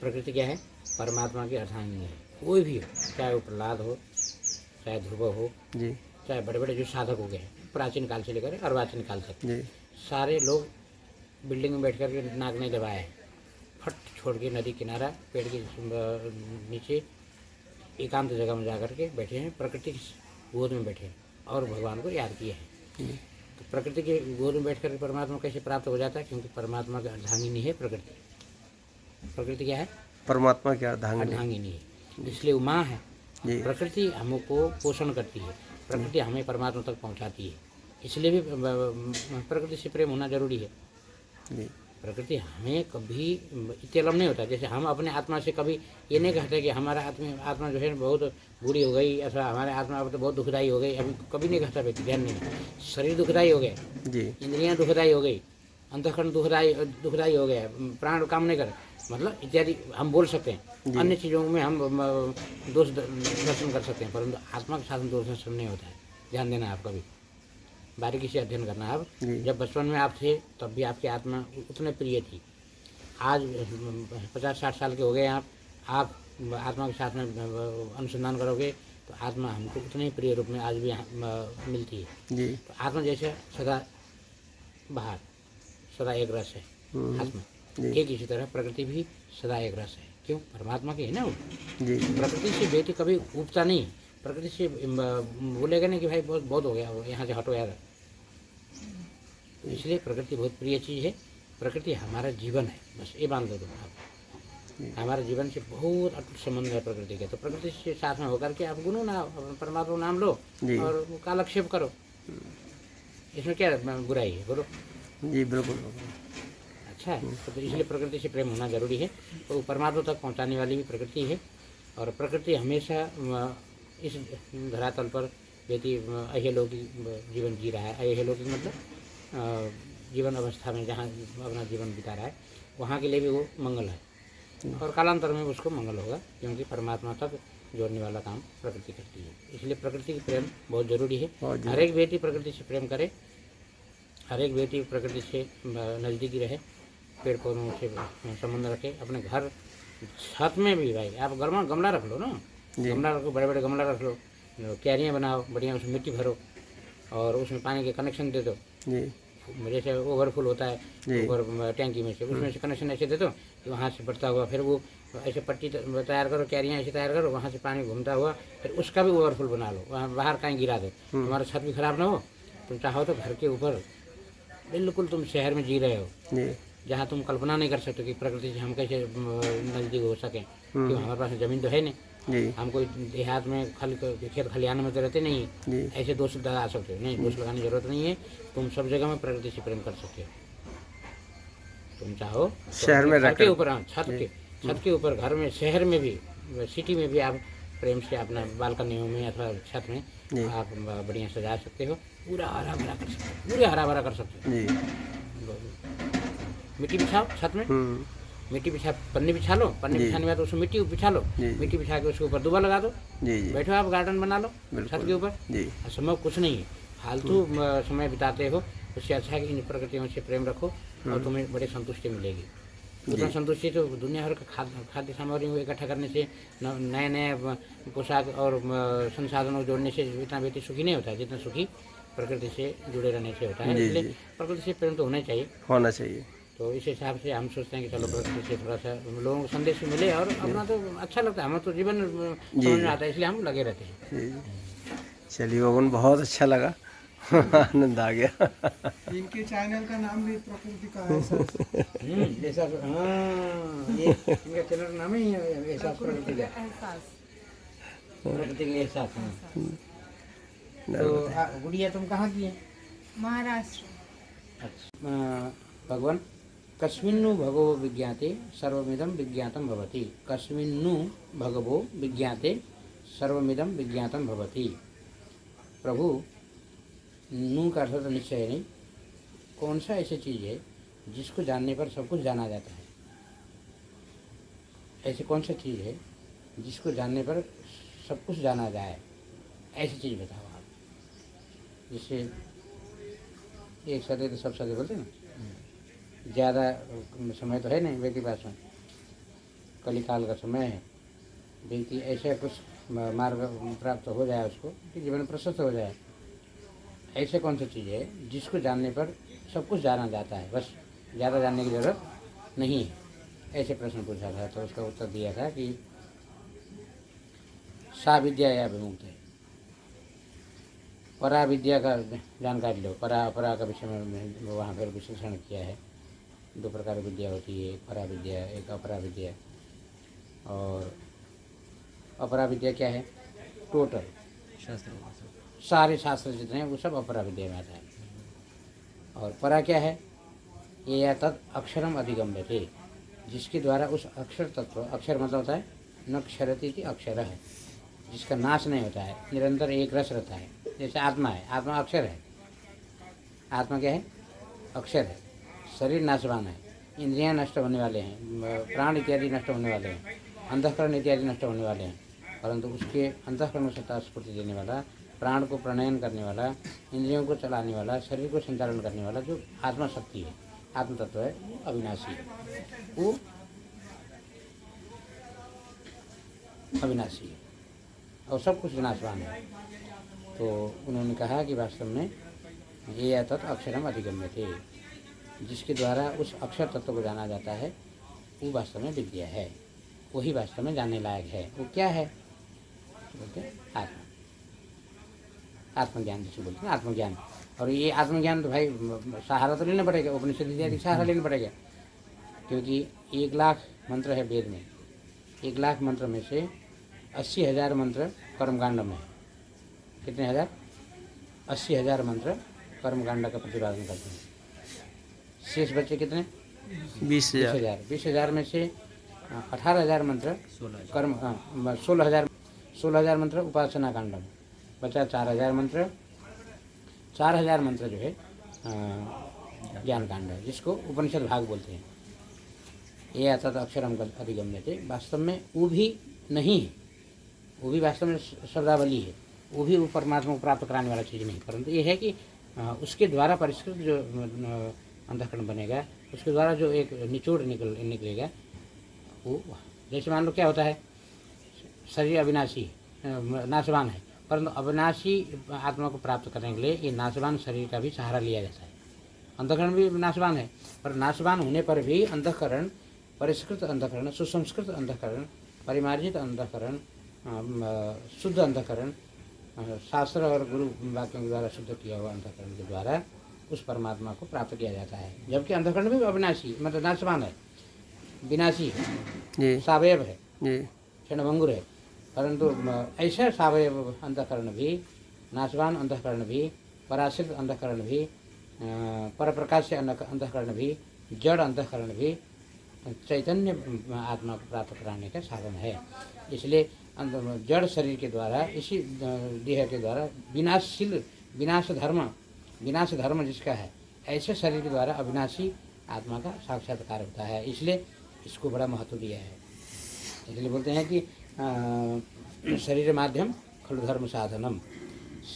प्रकृति क्या है, परमात्मा की अर्धांगिनी है। कोई भी हो, चाहे वो प्रहलाद हो, चाहे ध्रुव हो जी, चाहे बड़े बड़े जो साधक हो गए प्राचीन काल से लेकर अर्वाचीन काल तक जी, सारे लोग बिल्डिंग में बैठ कर के नाक नहीं दबाए, फट छोड़ के नदी किनारा पेड़ के नीचे एकांत जगह में जा कर के बैठे हैं, प्रकृति की गोद में बैठे हैं और भगवान को याद किए हैं। तो प्रकृति की गोद में बैठ कर परमात्मा कैसे प्राप्त हो जाता है, क्योंकि परमात्मा का अर्धांगिनी है प्रकृति। प्रकृति क्या है, परमात्मा की अर्धांगिनी है, इसलिए वो माँ है। प्रकृति हमको पोषण करती है, प्रकृति हमें परमात्मा तक पहुंचाती है, इसलिए भी प्रकृति से प्रेम होना जरूरी है। प्रकृति हमें कभी इतेलम नहीं होता, जैसे हम अपने आत्मा से कभी ये नहीं कहते कि हमारा आत्मा जो है बहुत बुरी हो गई, ऐसा हमारे आत्मा अब तो बहुत दुखदाई हो गई, अभी कभी नहीं कहता व्यक्ति, ध्यान नहीं। शरीर दुखदाई हो गया, इंद्रियां दुखदाई हो गई, अंतःकरण दुखदाई हो गया, प्राण काम नहीं कर, मतलब इत्यादि हम बोल सकते हैं। अन्य चीज़ों में हम दोष दर्शन कर सकते हैं, परंतु आत्मा के साथ दोष दर्शन नहीं होता है, ध्यान देना आप कभी बारीकी से अध्ययन करना। आप जब बचपन में आप थे तब भी आपकी आत्मा उतने प्रिय थी, आज 50-60 साल के हो गए आप आत्मा के साथ में अनुसंधान करोगे तो आत्मा हमको उतने ही प्रिय रूप में आज भी मिलती है। तो आत्मा जैसे सदा बाहर, सदा एक रस है आत्मा, जी। ठीक इसी तरह प्रकृति भी सदा एक रस है। क्यों? परमात्मा की है ना वो। जी प्रकृति से व्यक्ति कभी उबता नहीं। प्रकृति से बोलेगा नहीं कि भाई बहुत बहुत हो गया, यहाँ से हटो यार। इसलिए प्रकृति बहुत प्रिय चीज़ है। प्रकृति हमारा जीवन है, बस ये मान दो तुम आप। हमारे जीवन से बहुत अटूट संबंध है प्रकृति के। तो प्रकृति से साथ में होकर के आप गुनगुनाओ, परमात्मा नाम लो जी। और कालक्षेप करो। इसमें क्या बुराई है बोलो? जी बिल्कुल। अच्छा है। तो इसलिए प्रकृति से प्रेम होना जरूरी है। तो परमात्मा तक पहुंचाने वाली भी प्रकृति है। और प्रकृति हमेशा इस धरातल पर व्यक्ति अहिलौकिक जीवन जी रहा है। अहिलौकिक मतलब जीवन अवस्था में जहाँ अपना जीवन बिता रहा है, वहाँ के लिए भी वो मंगल है। और कालांतर में उसको मंगल होगा, क्योंकि परमात्मा तक जोड़ने वाला काम प्रकृति करती है। इसलिए प्रकृति की प्रेम बहुत जरूरी है। हर एक व्यक्ति प्रकृति से प्रेम करे, हर एक व्यक्ति प्रकृति से नज़दीकी रहे, पेड़ पौधों से संबंध रखे। अपने घर छत में भी भाई आप गमला रख लो ना, गमला रखो, बड़े बड़े गमला रख लो, क्यारियाँ बनाओ बढ़िया, उसमें मिट्टी भरो और उसमें पानी के कनेक्शन दे दो। जैसे ओवरफुल होता है ऊपर टैंकी में से, उसमें से कनेक्शन ऐसे दे दो कि वहाँ से बढ़ता हुआ फिर वो ऐसे पट्टी तैयार करो, क्यारियाँ ऐसे तैयार करो, वहाँ से पानी घूमता हुआ फिर उसका भी ओवरफुल बना लो, वहाँ बाहर कहीं गिरा दो, तुम्हारा छत भी खराब ना हो। तुम चाहो तो घर के ऊपर बिल्कुल तुम शहर में जी रहे हो, जहाँ तुम कल्पना नहीं कर सकते कि प्रकृति से हम कैसे नज़दीक हो सकें, क्योंकि हमारे पास ज़मीन तो है नहीं। हम कोई देहात में खेत खलिहान में तो रहते नहीं, ऐसे दोष लगा सकते हो नहीं, दोष लगाने की जरूरत नहीं है। तुम सब जगह में प्रकृति से प्रेम कर सकते हो। तुम चाहो तो शहर में घर के ऊपर, छत के ऊपर, घर में, शहर में भी, सिटी में भी आप प्रेम से अपना बालकनियों में अथवा छत में आप बढ़िया सजा सकते हो। पूरा हरा भरा कर सकते हो, पूरे हरा भरा कर सकते हो। मिट्टी बिछाओ छत में, मिट्टी बिछा, पन्नी बिछा लो, पन्नी बिछाने के बाद उसमें मिट्टी बिछा लो, मिट्टी बिछा के उसके ऊपर दुबा लगा दो, बैठो आप गार्डन बना लो छत के ऊपर। समय कुछ नहीं है, फालतू समय बिताते हो, उससे अच्छा है कि इन प्रकृतियों से प्रेम रखो और तुम्हें बड़ी संतुष्टि मिलेगी। उतना संतुष्टि तो दुनिया भर का खाद्य सामग्री को इकट्ठा करने से, नए नए पोशाक और संसाधनों जोड़ने से इतना व्यक्ति सुखी नहीं होता है जितना सुखी प्रकृति से जुड़े रहने से होता है। इसलिए प्रकृति से प्रेम तो होना चाहिए। तो इस हिसाब से हम सोचते हैं कि चलो प्रकृति से थोड़ा सा लोगों को संदेश मिले और अपना तो अच्छा लगता है, हमें तो जीवन समझ में आता है, इसलिए हम लगे रहते हैं। चलिए भगवान, बहुत अच्छा लगा, आनंद आ गया। इनके चैनल का नाम भी प्रकृति का है सर। ऐसा, हाँ, ये इनका चैनल नाम ही एहसास प्रकृति का, प्रकृति का एहसास। तो गुड़िया तुम कहाँ की है? महाराष्ट्र। अच्छा, भगवान कस्मिन्नु भगवो विज्ञाते सर्वमिदं विज्ञातं भवति। कस्मिन्नु भगवो विज्ञाते सर्वमिदं विज्ञातं भवति। प्रभु, नू का अर्थ तो निश्चय नहीं, कौन सा ऐसी चीज़ है जिसको जानने पर सब कुछ जाना जाता है? ऐसी कौन सा चीज़ है जिसको जानने पर सब कुछ जाना जाए? ऐसी चीज़ बताओ आप। जैसे एक सदे तो सब सदे बोलते हैं ना, ज़्यादा समय तो है नहीं व्यक्ति पास में, कलिकाल का समय है, व्यक्ति ऐसे कुछ मार्ग प्राप्त हो जाए उसको कि जीवन प्रशस्त हो जाए। ऐसे कौन सी चीज़ है जिसको जानने पर सब कुछ जाना जाता है, बस ज़्यादा जानने की ज़रूरत नहीं है? ऐसे प्रश्न पूछा था, तो उसका उत्तर दिया था कि सा विद्या या विमुक्त है। परा विद्या का जानकारी लो, परा अपरा का विषय में वहाँ पर विश्लेषण किया है। दो प्रकार की विद्या होती है, एक परा विद्या, एक अपरा विद्या। और अपरा विद्या क्या है? टोटल सारे शास्त्र जितने हैं वो सब अपरा विद्या में आता है। और परा क्या है? ये या तत् अक्षरम अधिगम्यते, जिसके द्वारा उस अक्षर तत्व, अक्षर मतलब होता है न क्षरति थी अक्षर है, जिसका नाश नहीं होता है, निरंतर एक रस रहता है। जैसे आत्मा है, आत्मा अक्षर है। आत्मा क्या है? अक्षर है। शरीर नाशवान है, इंद्रियां नष्ट होने वाले हैं, प्राण इत्यादि नष्ट होने वाले हैं, अंतःकरण इत्यादि नष्ट होने वाले हैं, परंतु उसके अंतःकरण को सत्ता स्फूर्ति देने वाला, प्राण को प्रणयन करने वाला, इंद्रियों को चलाने वाला, शरीर को संचालन करने वाला जो आत्मा शक्ति है, आत्म तत्व है, वो अविनाशी है, वो अविनाशी है और सब कुछ विनाशवान है। तो उन्होंने कहा कि वास्तव में ये या तत् अक्षरम अधिगम्यते, जिसके द्वारा उस अक्षर तत्व को जाना जाता है, वो वास्तव में विद्या है, वही वास्तव में जानने लायक है। वो क्या है? बोलते हैं आत्मा, आत्मज्ञान जिसको बोलते हैं, आत्मज्ञान। और ये आत्मज्ञान तो भाई सहारा तो लेना पड़ेगा, उपनिषद इत्यादि सहारा लेना पड़ेगा, क्योंकि 1,00,000 मंत्र है वेद में। 1,00,000 मंत्र में से 80,000 मंत्र कर्मकांड में है। कितने हजार? 80,000 मंत्र कर्मकांड का प्रतिपादन करते हैं। शेष बच्चे कितने? 20,000। 20,000 में से 18,000 मंत्र कर्म, 16,000 मंत्र उपासना कांड में बचा। 4,000 मंत्र, 4,000 मंत्र जो है ज्ञान कांड है, जिसको उपनिषद भाग बोलते हैं। ये आता था अक्षरम अधिगम्य थे। वास्तव में वो भी नहीं है, वो भी वास्तव में शब्दावली है, वो भी वो परमात्मा को प्राप्त कराने वाला चीज़ नहीं, परंतु ये है कि उसके द्वारा परिष्कृत जो अंतःकरण बनेगा, उसके द्वारा जो एक निचोड़ निकलेगा, वो जैसे मान लो क्या होता है, शरीर अविनाशी नाशवान है, परंतु अविनाशी आत्मा को प्राप्त करने के लिए ये नाशवान शरीर का भी सहारा लिया जाता है। अंतःकरण भी नाशवान है, पर नाशवान होने पर भी अंतःकरण, परिष्कृत अंतःकरण, सुसंस्कृत अंतःकरण, परिमार्जित अंतःकरण, शुद्ध अंतःकरण, शास्त्र और गुरु वाक्यों के द्वारा शुद्ध किया हुआ अंतःकरण के द्वारा उस परमात्मा को प्राप्त किया जाता है। जबकि अंतःकरण भी अविनाशी, मतलब नाशवान है, विनाशी है, सावयव है, क्षणभंगुर है, परंतु ऐसा सावयव अंतःकरण भी, नाशवान अंतःकरण भी, पराश्रित अंतःकरण भी, परप्रकाश अंतःकरण भी, जड़ अंतःकरण भी चैतन्य आत्मा को प्राप्त कराने का साधन है। इसलिए जड़ शरीर के द्वारा, इसी देह के द्वारा विनाशशील, विनाश धर्म जिसका है, ऐसे शरीर के द्वारा अविनाशी आत्मा का साक्षात्कार होता है। इसलिए इसको बड़ा महत्व दिया है। इसलिए बोलते हैं कि शरीर माध्यम खलु धर्म साधनम।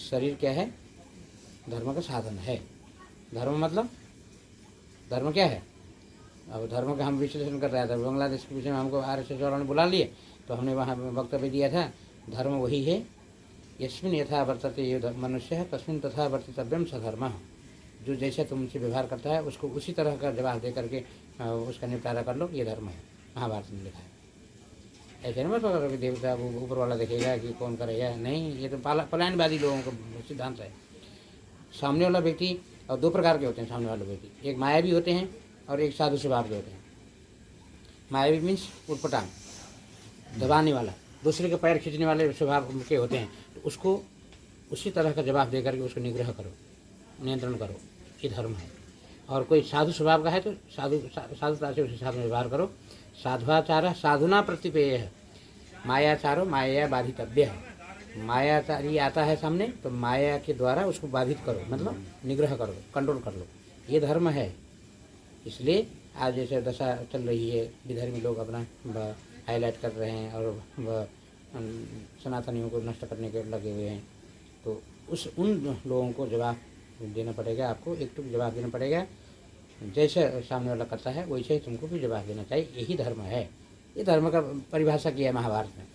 शरीर क्या है? धर्म का साधन है। धर्म मतलब, धर्म क्या है? अब धर्म का हम विश्लेषण कर रहे थे, बांग्लादेश के विषय में हमको RSS वालों ने बुला लिए, तो हमने वहाँ वक्तव्य दिया था, धर्म वही है, यस्मिन यथा वर्तते ये मनुष्य तस्मिन तथा वर्तितव्यम सधर्म। जो जैसे तुमसे व्यवहार करता है उसको उसी तरह का जवाब दे करके उसका निपटारा कर लो, ये धर्म है। महाभारत में लिखा है। ऐसे नहीं मतलब कि देवता ऊपर वाला देखेगा कि कौन करेगा, नहीं, ये तो पलायनवादी लोगों का सिद्धांत है। सामने वाला व्यक्ति, और दो प्रकार के होते हैं सामने वाले व्यक्ति, एक मायावी होते हैं और एक साधु स्वभाव के होते हैं। मायावी मीन्स उटपटांग, दबाने वाला, दूसरे के पैर खींचने वाले स्वभाव के होते हैं, तो उसको उसी तरह का जवाब दे करके उसको निग्रह करो, नियंत्रण करो, ये धर्म है। और कोई साधु स्वभाव का है तो साधुता से उसके साथ में व्यवहार करो। साधुआचार साधुना प्रतिपेय है, मायाचारो माया बाधितव्य है। मायाचारी आता है सामने तो माया के द्वारा उसको बाधित करो, मतलब निग्रह करो, कंट्रोल कर लो, ये धर्म है। इसलिए आज जैसे दशा चल रही है, विधर्मी लोग अपना हाईलाइट कर रहे हैं और सनातनियों को नष्ट करने के लगे हुए हैं, तो उन लोगों को जवाब देना पड़ेगा, आपको एक टुक जवाब देना पड़ेगा। जैसे सामने वाला करता है वैसे ही तुमको भी जवाब देना चाहिए, यही धर्म है। ये धर्म का परिभाषा किया है महाभारत में,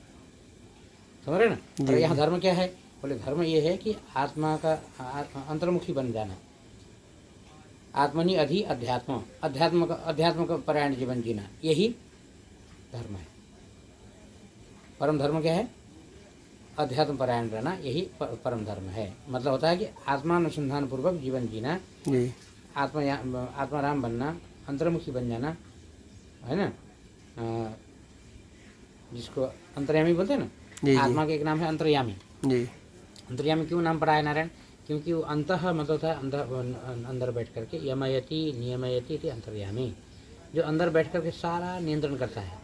समझ रहे ना। और यहाँ धर्म क्या है? बोले धर्म ये है कि आत्मा का अंतर्मुखी बन जाना, आत्मनि अधि अध्यात्म, अध्यात्म का परायण जीवन जीना, यही धर्म है। परम धर्म क्या है? अध्यात्म परायण रहना, यही परम धर्म है। मतलब होता है कि आत्मानुसंधान पूर्वक जीवन जीना, आत्माराम बनना, अंतर्मुखी बन जाना, है ना, जिसको अंतर्यामी बोलते हैं ना। आत्मा का एक नाम है अंतर्यामी। अंतर्यामी क्यों नाम पड़ा है नारायण? क्योंकि वो अंतः मतलब होता है अंदर बैठ करके, यमयति नियमयति इति अंतर्यामी, जो अंदर बैठ करके सारा नियंत्रण करता है।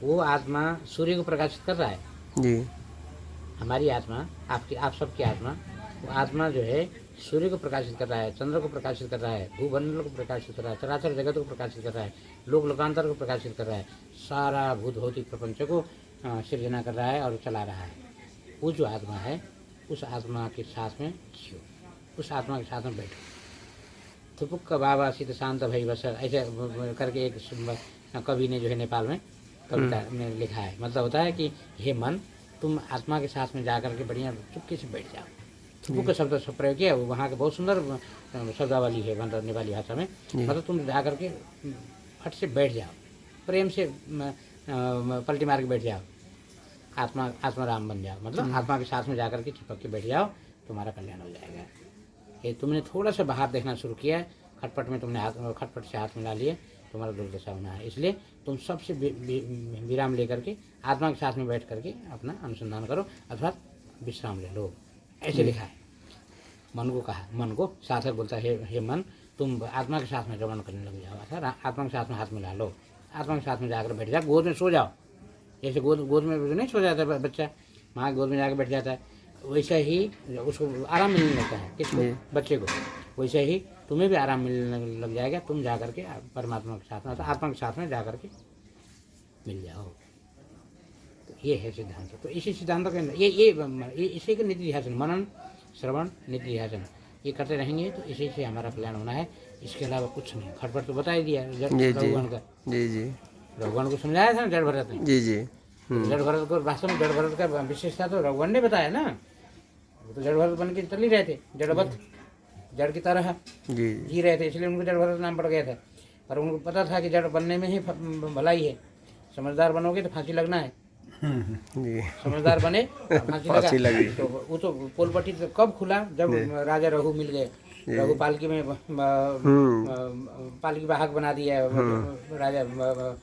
वो आत्मा सूर्य को प्रकाशित कर रहा है जी। हमारी आत्मा, आप सबकी आत्मा, वो आत्मा जो है सूर्य को प्रकाशित कर रहा है, चंद्र को प्रकाशित कर रहा है, भूमंडल को प्रकाशित कर रहा है, चराचर जगत को प्रकाशित कर रहा है, लोक लोकांतर को प्रकाशित कर रहा है, सारा भूत भौतिक प्रपंच को सृजना कर रहा है और चला रहा है। वो जो आत्मा है, उस आत्मा के साथ में जियो, उस आत्मा के साथ में बैठो। थुपुक का बाबा सीत शांत भई बसर, ऐसे करके एक कवि ने जो है नेपाल में कविता में लिखा है। मतलब होता है कि हे मन, तुम आत्मा के साथ में जा करके बढ़िया चुपके से बैठ जाओ, थुपू का शब्द प्रयोग किया, वो वहाँ के बहुत सुंदर शब्दावली है मतलब नेपाली भाषा में। मतलब तुम जा करके फट से बैठ जाओ, प्रेम से पलटी मार के बैठ जाओ, आत्मा राम बन जाओ, मतलब आत्मा के साथ में जाकर के चिपक के बैठ जाओ, तुम्हारा कल्याण हो जाएगा। ये तुमने थोड़ा सा बाहर देखना शुरू किया, खटपट में तुमने खटपट से हाथ मिला लिए, तुम्हारा दुर्दशा होना है। इसलिए तुम सबसे विराम लेकर के आत्मा के साथ में बैठ करके अपना अनुसंधान करो अथवा विश्राम ले लो, ऐसे लिखा है। मन को कहा, मन को साधक बोलता है, हे मन तुम आत्मा के साथ में रमण करने लग जाओ, अर्थात आत्मा के साथ में हाथ मिला लो, आत्मा के साथ में जाकर बैठ जाओ, गोद में सो जाओ। जैसे गोद में नहीं सो जाता है बच्चा, माँ गोद में जाकर बैठ जाता है, वैसे ही उसको आराम मिलने लगता है, किसको, बच्चे को। वैसे ही तुम्हें भी आराम मिलने लग जाएगा, तुम जाकर के परमात्मा के साथ में, आत्मा के साथ में जाकर के मिल जाओ। तो ये है सिद्धांत। तो इसी सिद्धांत के अंदर ये इसी के निधि ध्यान, मनन श्रवण निधि ध्यान ये करते रहेंगे तो इसी से हमारा कल्याण होना है, इसके अलावा कुछ नहीं। खटपट तो बता ही दिया रघुगण का। जी रघुगण को समझाया था ना जड़ भरत ने। जी जड़ भरत को वास्तव में जड़ भरत का विशेषता तो रघुगण ने बताया ना। वो तो जड़ भरत बन के चल ही रहे थे, जड़वत, जड़ की तरह जी रहे थे, इसलिए उनको जड़ भरत नाम पड़ गया था। पर उनको पता था कि जड़ बनने में ही भलाई है, समझदार बनोगे तो फांसी लगना है। समझदार बने फांसी लगा। तो वो तो पोलपट्टी तो कब खुला, जब राजा रघु मिल गए, रघु पालकी में पालकी वाहक बना दिया राजा,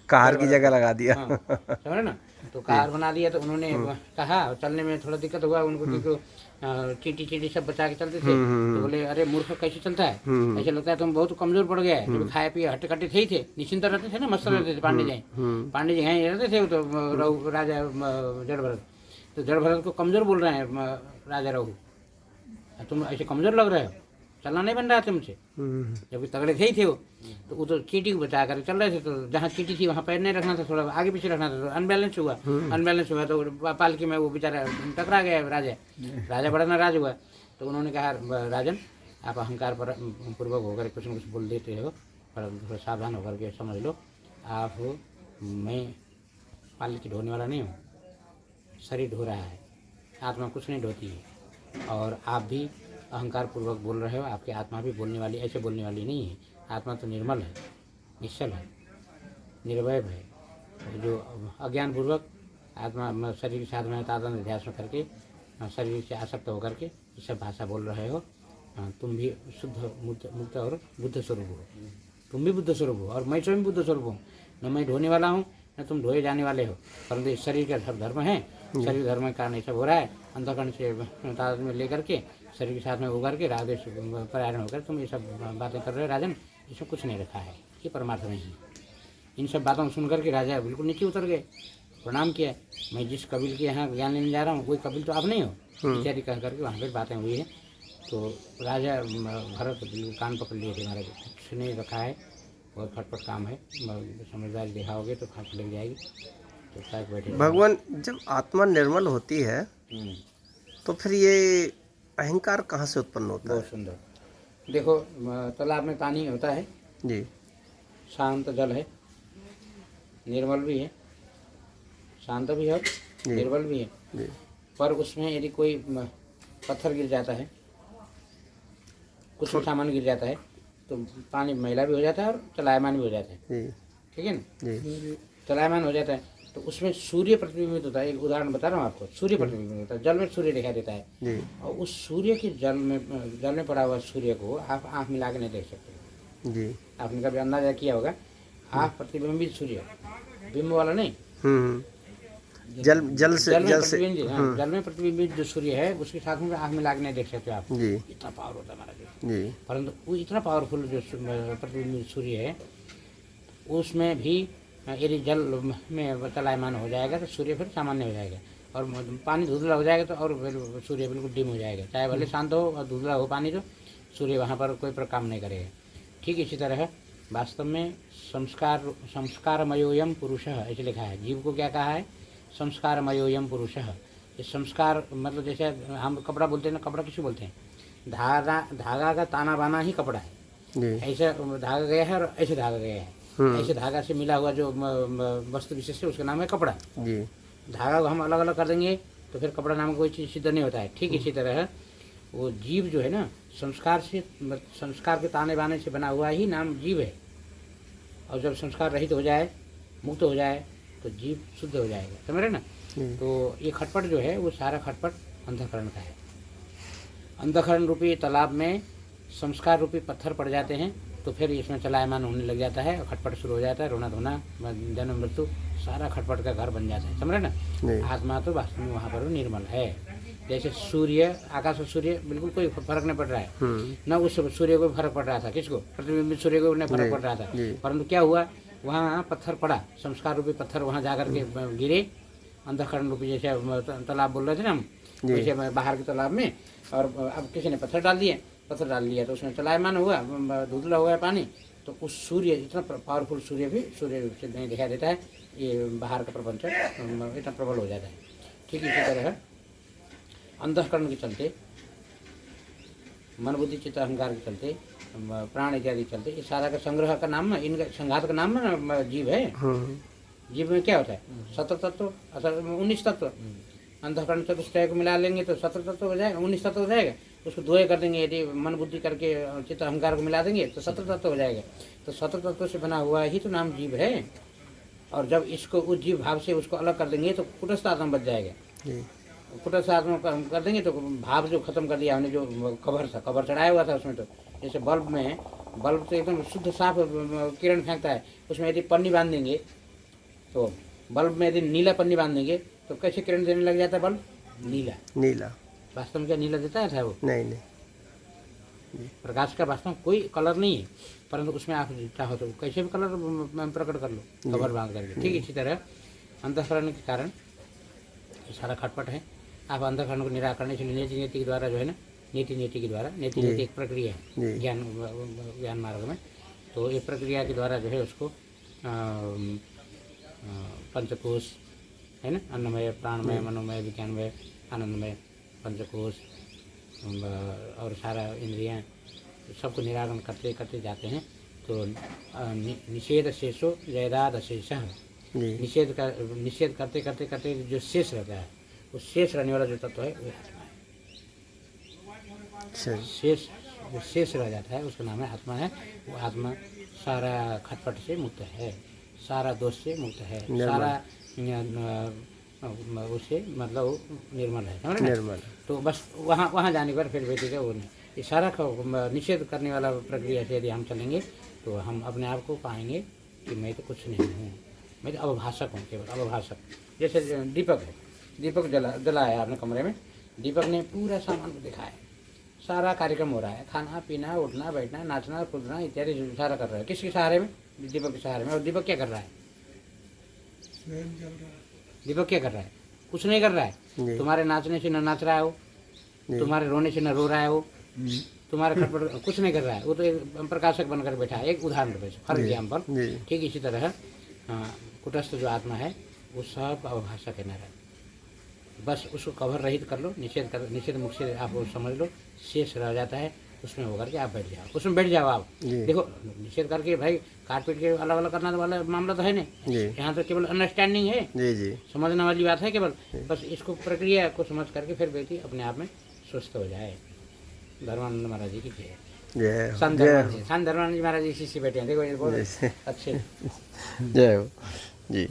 कार की जगह लगा दिया। समझ ना, तो कार बना दिया। तो उन्होंने कहा, चलने में थोड़ा दिक्कत हुआ उनको, क्योंकि चींटी सब बचा के चलते थे। तो बोले अरे मूर्ख कैसे चलता है, ऐसे लगता है तुम बहुत कमजोर पड़ गया है। जब खाए पिए हट्टे कट्टे थे ही थे, निश्चिंत रहते थे ना, मस्त रहते थे। पांडे जी यहीं रहते थे, तो राजा जड़ भरत, तो जड़ भरत को कमजोर बोल रहे हैं राजा रघु, तुम ऐसे कमजोर लग रहे हो, चलना नहीं बन रहा था मुझसे, जबकि तगड़े थे ही थे वो। तो वो तो चींटी को बचा कर चल रहे थे, तो जहाँ चींटी थी वहाँ पैर नहीं रखना था, थोड़ा आगे पीछे रखना था, तो अनबैलेंस हुआ तो पालकी में वो बेचारा टकरा गया राजा बड़ा नाराज हुआ। तो उन्होंने कहा, राजन आप अहंकार पर पूर्वक होकर कुछ न कुछ बोल देते हो, पर थोड़ा सावधान होकर के समझ लो, आप मैं पालकी ढोने वाला नहीं हूँ, शरीर ढो रहा है, आत्मा कुछ नहीं ढोती है। और आप भी अहंकार पूर्वक बोल रहे हो, आपकी आत्मा भी बोलने वाली, ऐसे बोलने वाली नहीं है। आत्मा तो निर्मल है, निश्चल है, निर्वय है। जो अज्ञान पूर्वक आत्मा शरीर के साथ में तादात्म्य अध्यास में करके शरीर से आसक्त होकर के ये सब भाषा बोल रहे हो, तुम भी शुद्ध मुक्त और बुद्ध स्वरूप हो। तुम भी बुद्ध स्वरूप हो और मैं स्वयं बुद्ध स्वरूप हूँ। न मैं ढोने वाला हूँ न तुम ढोए जाने वाले हो, परंतु शरीर का सब धर्म है, शरीर धर्म के कारण ये सब हो रहा है। अंतःकरण से तादात्म्य में लेकर के शरीर के साथ में उभर के राधे से परायण होकर तुम ये सब बातें कर रहे हो राजन, इसमें कुछ नहीं रखा है, ये परमार्थ नहीं है। इन सब बातों को सुन करके राजा बिल्कुल नीचे उतर गए, प्रणाम किया। मैं जिस कबील के यहाँ ज्ञान लेने जा रहा हूँ वही कबील तो आप नहीं हो, इत्यादि कह करके वहाँ पर बातें हुई है। तो राजा भरत बिल्कुल कान पकड़ लिए थे, हमारे कुछ नहीं रखा है, बहुत फटफट काम है, समझदारी दिखाओगे तो फांसी लग जाएगी। तो शायद बैठे भगवान, जब आत्मा निर्मल होती है तो फिर ये अहंकार कहाँ से उत्पन्न होता है? बहुत सुंदर। देखो तालाब में पानी होता है जी, शांत जल है, निर्मल भी है, शांत भी है और निर्मल भी है जी। पर उसमें यदि कोई पत्थर गिर जाता है, कुछ सामान गिर जाता है, तो पानी मैला भी हो जाता है और चलायमान भी हो जाता है, ठीक है ना जी। चलायमान हो जाता है तो उसमें सूर्य प्रतिबिंबित होता है। एक उदाहरण बता रहा हूँ आपको, सूर्य प्रतिबिंबित होता है, जल में सूर्य दिखाई देता है और उस सूर्य के जल में पड़ा हुआ सूर्य को आप आँख मिला के नहीं देख सकते जी। आपने कभी अंदाजा किया होगा, आँख प्रतिबिंबित सूर्य, बिंब वाला नहीं, जल में प्रतिबिंबित जो सूर्य है उसके साथ में आँख मिला के नहीं देख सकते आप जी। इतना पावर होता है हमारा जी। परंतु वो इतना पावरफुल जो प्रतिबिंबित सूर्य है, उसमें भी यदि जल में चलायमान हो जाएगा तो सूर्य फिर सामान्य हो जाएगा, और पानी धुंधला हो जाएगा तो और फिर सूर्य बिल्कुल डिम हो जाएगा। चाहे भले शांत हो और धुंधला हो पानी तो सूर्य वहाँ पर कोई काम नहीं करेगा। ठीक इसी तरह वास्तव में संस्कारमयोयम पुरुषः ऐसे लिखा है। जीव को क्या कहा है? संस्कारमयोयम पुरुषः। ये संस्कार मतलब जैसे हम कपड़ा बोलते हैं ना, कपड़ा किसी बोलते हैं? धागा का ताना बाना ही कपड़ा है। ऐसे धागा गया है और ऐसे धागा गया है, ऐसे धागा से मिला हुआ जो वस्तु विशेष है उसका नाम है कपड़ा जी। धागा को हम अलग अलग कर देंगे तो फिर कपड़ा नाम कोई चीज़ सिद्ध नहीं होता है। ठीक इसी तरह वो जीव जो है ना, संस्कार के ताने बाने से बना हुआ ही नाम जीव है। और जब संस्कार रहित हो जाए, मुक्त हो जाए, तो जीव शुद्ध हो जाएगा, समझ रहे ना। तो ये खटपट जो है वो सारा खटपट अंधकरण का है। अंधकरण रूपी तालाब में संस्कार रूपी पत्थर पड़ जाते हैं, तो फिर इसमें चलायमान होने लग जाता है, खटपट शुरू हो जाता है, रोना धोना, जन्म मृत्यु, सारा खटपट का घर बन जाता है, समझ रहे ना। आत्मा तो वास्तव में वहाँ पर निर्मल है। जैसे सूर्य, आकाश और सूर्य बिल्कुल कोई फर्क नहीं पड़ रहा है ना, उस सूर्य को फर्क पड़ रहा था, किसको, प्रतिबिंबित सूर्य को नहीं फर्क पड़ रहा था, परंतु क्या हुआ, वहाँ पत्थर पड़ा, संस्कार रूपी पत्थर वहाँ जाकर के गिरे, अंधकरण रूपी, जैसे तालाब बोल रहे थे ना हम, जैसे बाहर के तालाब में, और अब किसी ने पत्थर डाल दिया तो उसमें चलायमान हुआ, धुंधला हुआ पानी, तो उस सूर्य, इतना पावरफुल सूर्य भी सूर्य से नहीं दिखाई देता है, ये बाहर का प्रपंच इतना प्रबल हो जाता है। ठीक इसी तरह अंधकरण के चलते, मन बुद्धि चित्त अहंकार के चलते, प्राण इत्यादि के चलते, इस सारा का संग्रह का नाम, इनका संघात का नाम ना जीव है। जीव में क्या होता है, 17 तत्व, 19 तत्व। अंधकरण चतुष्टय को मिला लेंगे तो 17 तत्व हो जाएगा, 19 तत्व हो जाएगा। उसको दोहे कर देंगे, यदि मन बुद्धि करके चित्त अहंकार को मिला देंगे तो 17 तत्व हो जाएगा। तो 17 तत्व से बना हुआ ही तो नाम जीव है। और जब इसको उस जीव भाव से उसको अलग कर देंगे तो कुटस्थ आत्मा बच जाएगा। कुटस्थ आत्मा कर देंगे तो भाव जो खत्म कर दिया हमने, जो कवर चढ़ाया हुआ था उसमें, तो जैसे बल्ब तो एकदम शुद्ध साफ किरण फेंकता है, उसमें यदि पन्नी बांध देंगे, तो बल्ब में यदि नीला पन्नी बांध देंगे तो कैसे किरण देने लग जाता है बल्ब, नीला। वास्तव में क्या नीला देता है वो? नहीं। प्रकाश का वास्तव में कोई कलर नहीं है, परंतु उसमें आप चाहो तो कैसे भी कलर प्रकट कर लो, कवर बांध करके। ठीक इसी तरह अंतःकरण के कारण सारा खटपट है। आप अंतःकरण को निराकरण, इसलिए नीति के द्वारा जो है ना, नीति के द्वारा, नीति एक प्रक्रिया है ज्ञान मार्ग में। तो एक प्रक्रिया के द्वारा जो है उसको पंचकोश है ना, अन्नमय, प्राणमय, मनोमय, विज्ञानमय, आनंदमय, पंचकोश और सारा इंद्रियां सबको निराकरण करते करते जाते हैं। तो निषेध शेषो जयदाद शेष, निषेध करते करते करते जो शेष रहता है, वो शेष रहने वाला जो तत्व है वो आत्मा है। शेष रह जाता है उसका नाम है आत्मा है। वो आत्मा सारा खटपट से मुक्त है, सारा दोष से मुक्त है, सारा उससे मतलब निर्मल है, समझ रहे? तो बस वहाँ जाने पर फिर बेटी का वो नहीं, ये सारा निषेध करने वाला प्रक्रिया से यदि हम चलेंगे तो हम अपने आप को पाएंगे कि मैं तो कुछ नहीं हूँ, मैं तो अवभाषक हूँ, केवल अवभाषक। जैसे दीपक है, दीपक जलाया आपने कमरे में, दीपक ने पूरा सामान को दिखाया, सारा कार्यक्रम हो रहा है, खाना पीना, उठना बैठना, नाचना कूदना इत्यादि सारा कर रहा है। किसके सहारे में? दीपक के सहारे में। और दीपक क्या कर रहा है? दीपक क्या कर रहा है? कुछ नहीं कर रहा है। तुम्हारे नाचने से न नाच रहा है वो, तुम्हारे रोने से न रो रहा है वो, तुम्हारे खटपट कुछ नहीं कर रहा है, वो तो एक प्रकाशक बनकर बैठा है, एक उदाहरण पे फर्क एग्जाम्पल। ठीक इसी तरह कुटस्थ जो आत्मा है वो सब अवभाषक है नारायण। बस उसको कवर रहित कर लो, निषेध मुख से आप समझ लो, शेष रह जाता है, उसमें होकर के आप बैठ जाओ, उसमें बैठ जाओ आप। देखो निषेध करके भाई काट पीट के अलग अलग करने वाला मामला तो है नहीं, यहाँ तो केवल अंडरस्टैंडिंग है, समझने वाली बात है केवल। बस इसको प्रक्रिया को समझ करके फिर व्यक्ति अपने आप में स्वस्थ हो जाए। धर्मानंद महाराज जी की जय। संत धर्मानंद जी महाराज जी शिष्य बैठे हैं, देखो ये बहुत अच्छे। जय हो जी।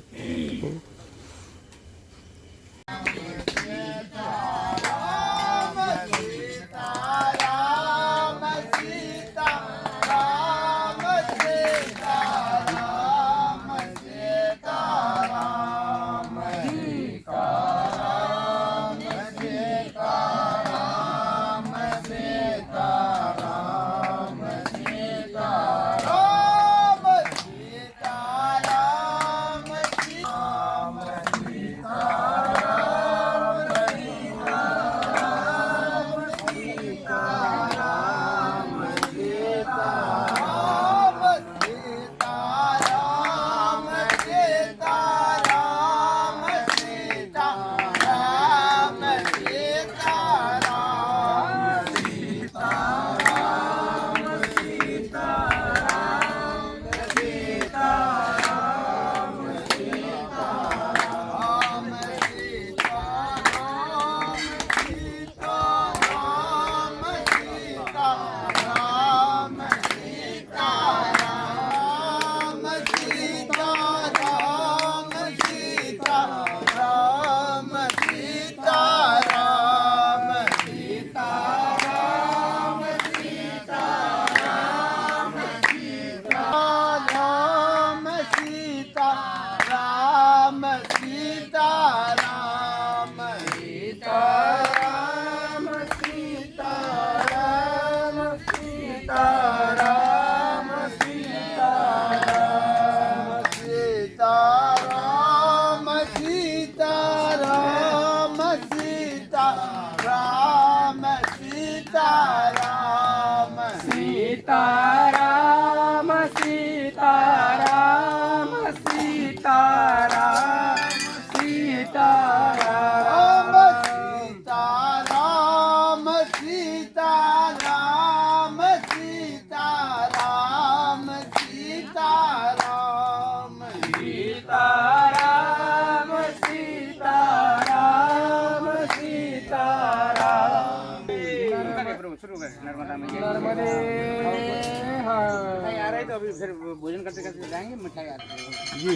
भोजन करते करते जाएंगे, मिठाई आती है। जी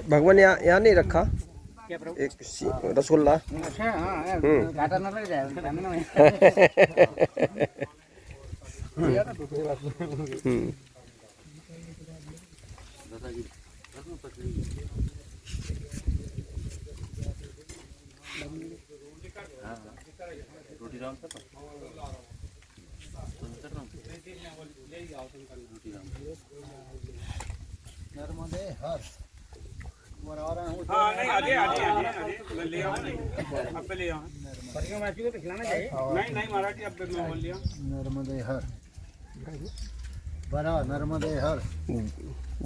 भगवान यहाँ नहीं रखा क्या प्रभु? एक रसगुल्ला। अच्छा, हाँ, घाटा न लग जाए खाने में। नर्मदे हर हाँ नहीं आगे आगे आगे आगे मैं ले आओ नहीं अब पे ले आओ परिवारवासियों को खिलाना चाहिए। नहीं नहीं मराठी अब मैं बोल लिया नर्मदे हर बड़ा नर्मदे हर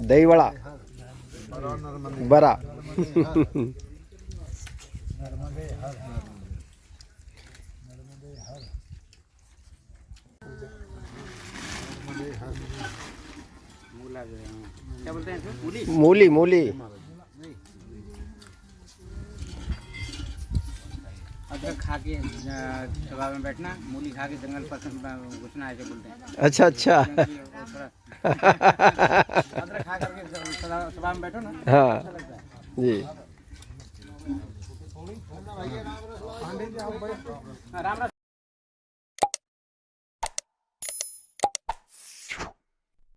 दही वड़ा बड़ा नर्मदे बड़ा नर्मदे हर नर्मदे हर नर्मदे हर मूला जो है, क्या बोलते हैं इसको? मूली। मूली मूली अदरक खा के सभा में बैठना, मूली खा के जंगल पर घुसना, ऐसे बोलते हैं। अच्छा अच्छा अदरक खा करके सभा में बैठो ना, हाँ अच्छा लगता है। जी राम राम।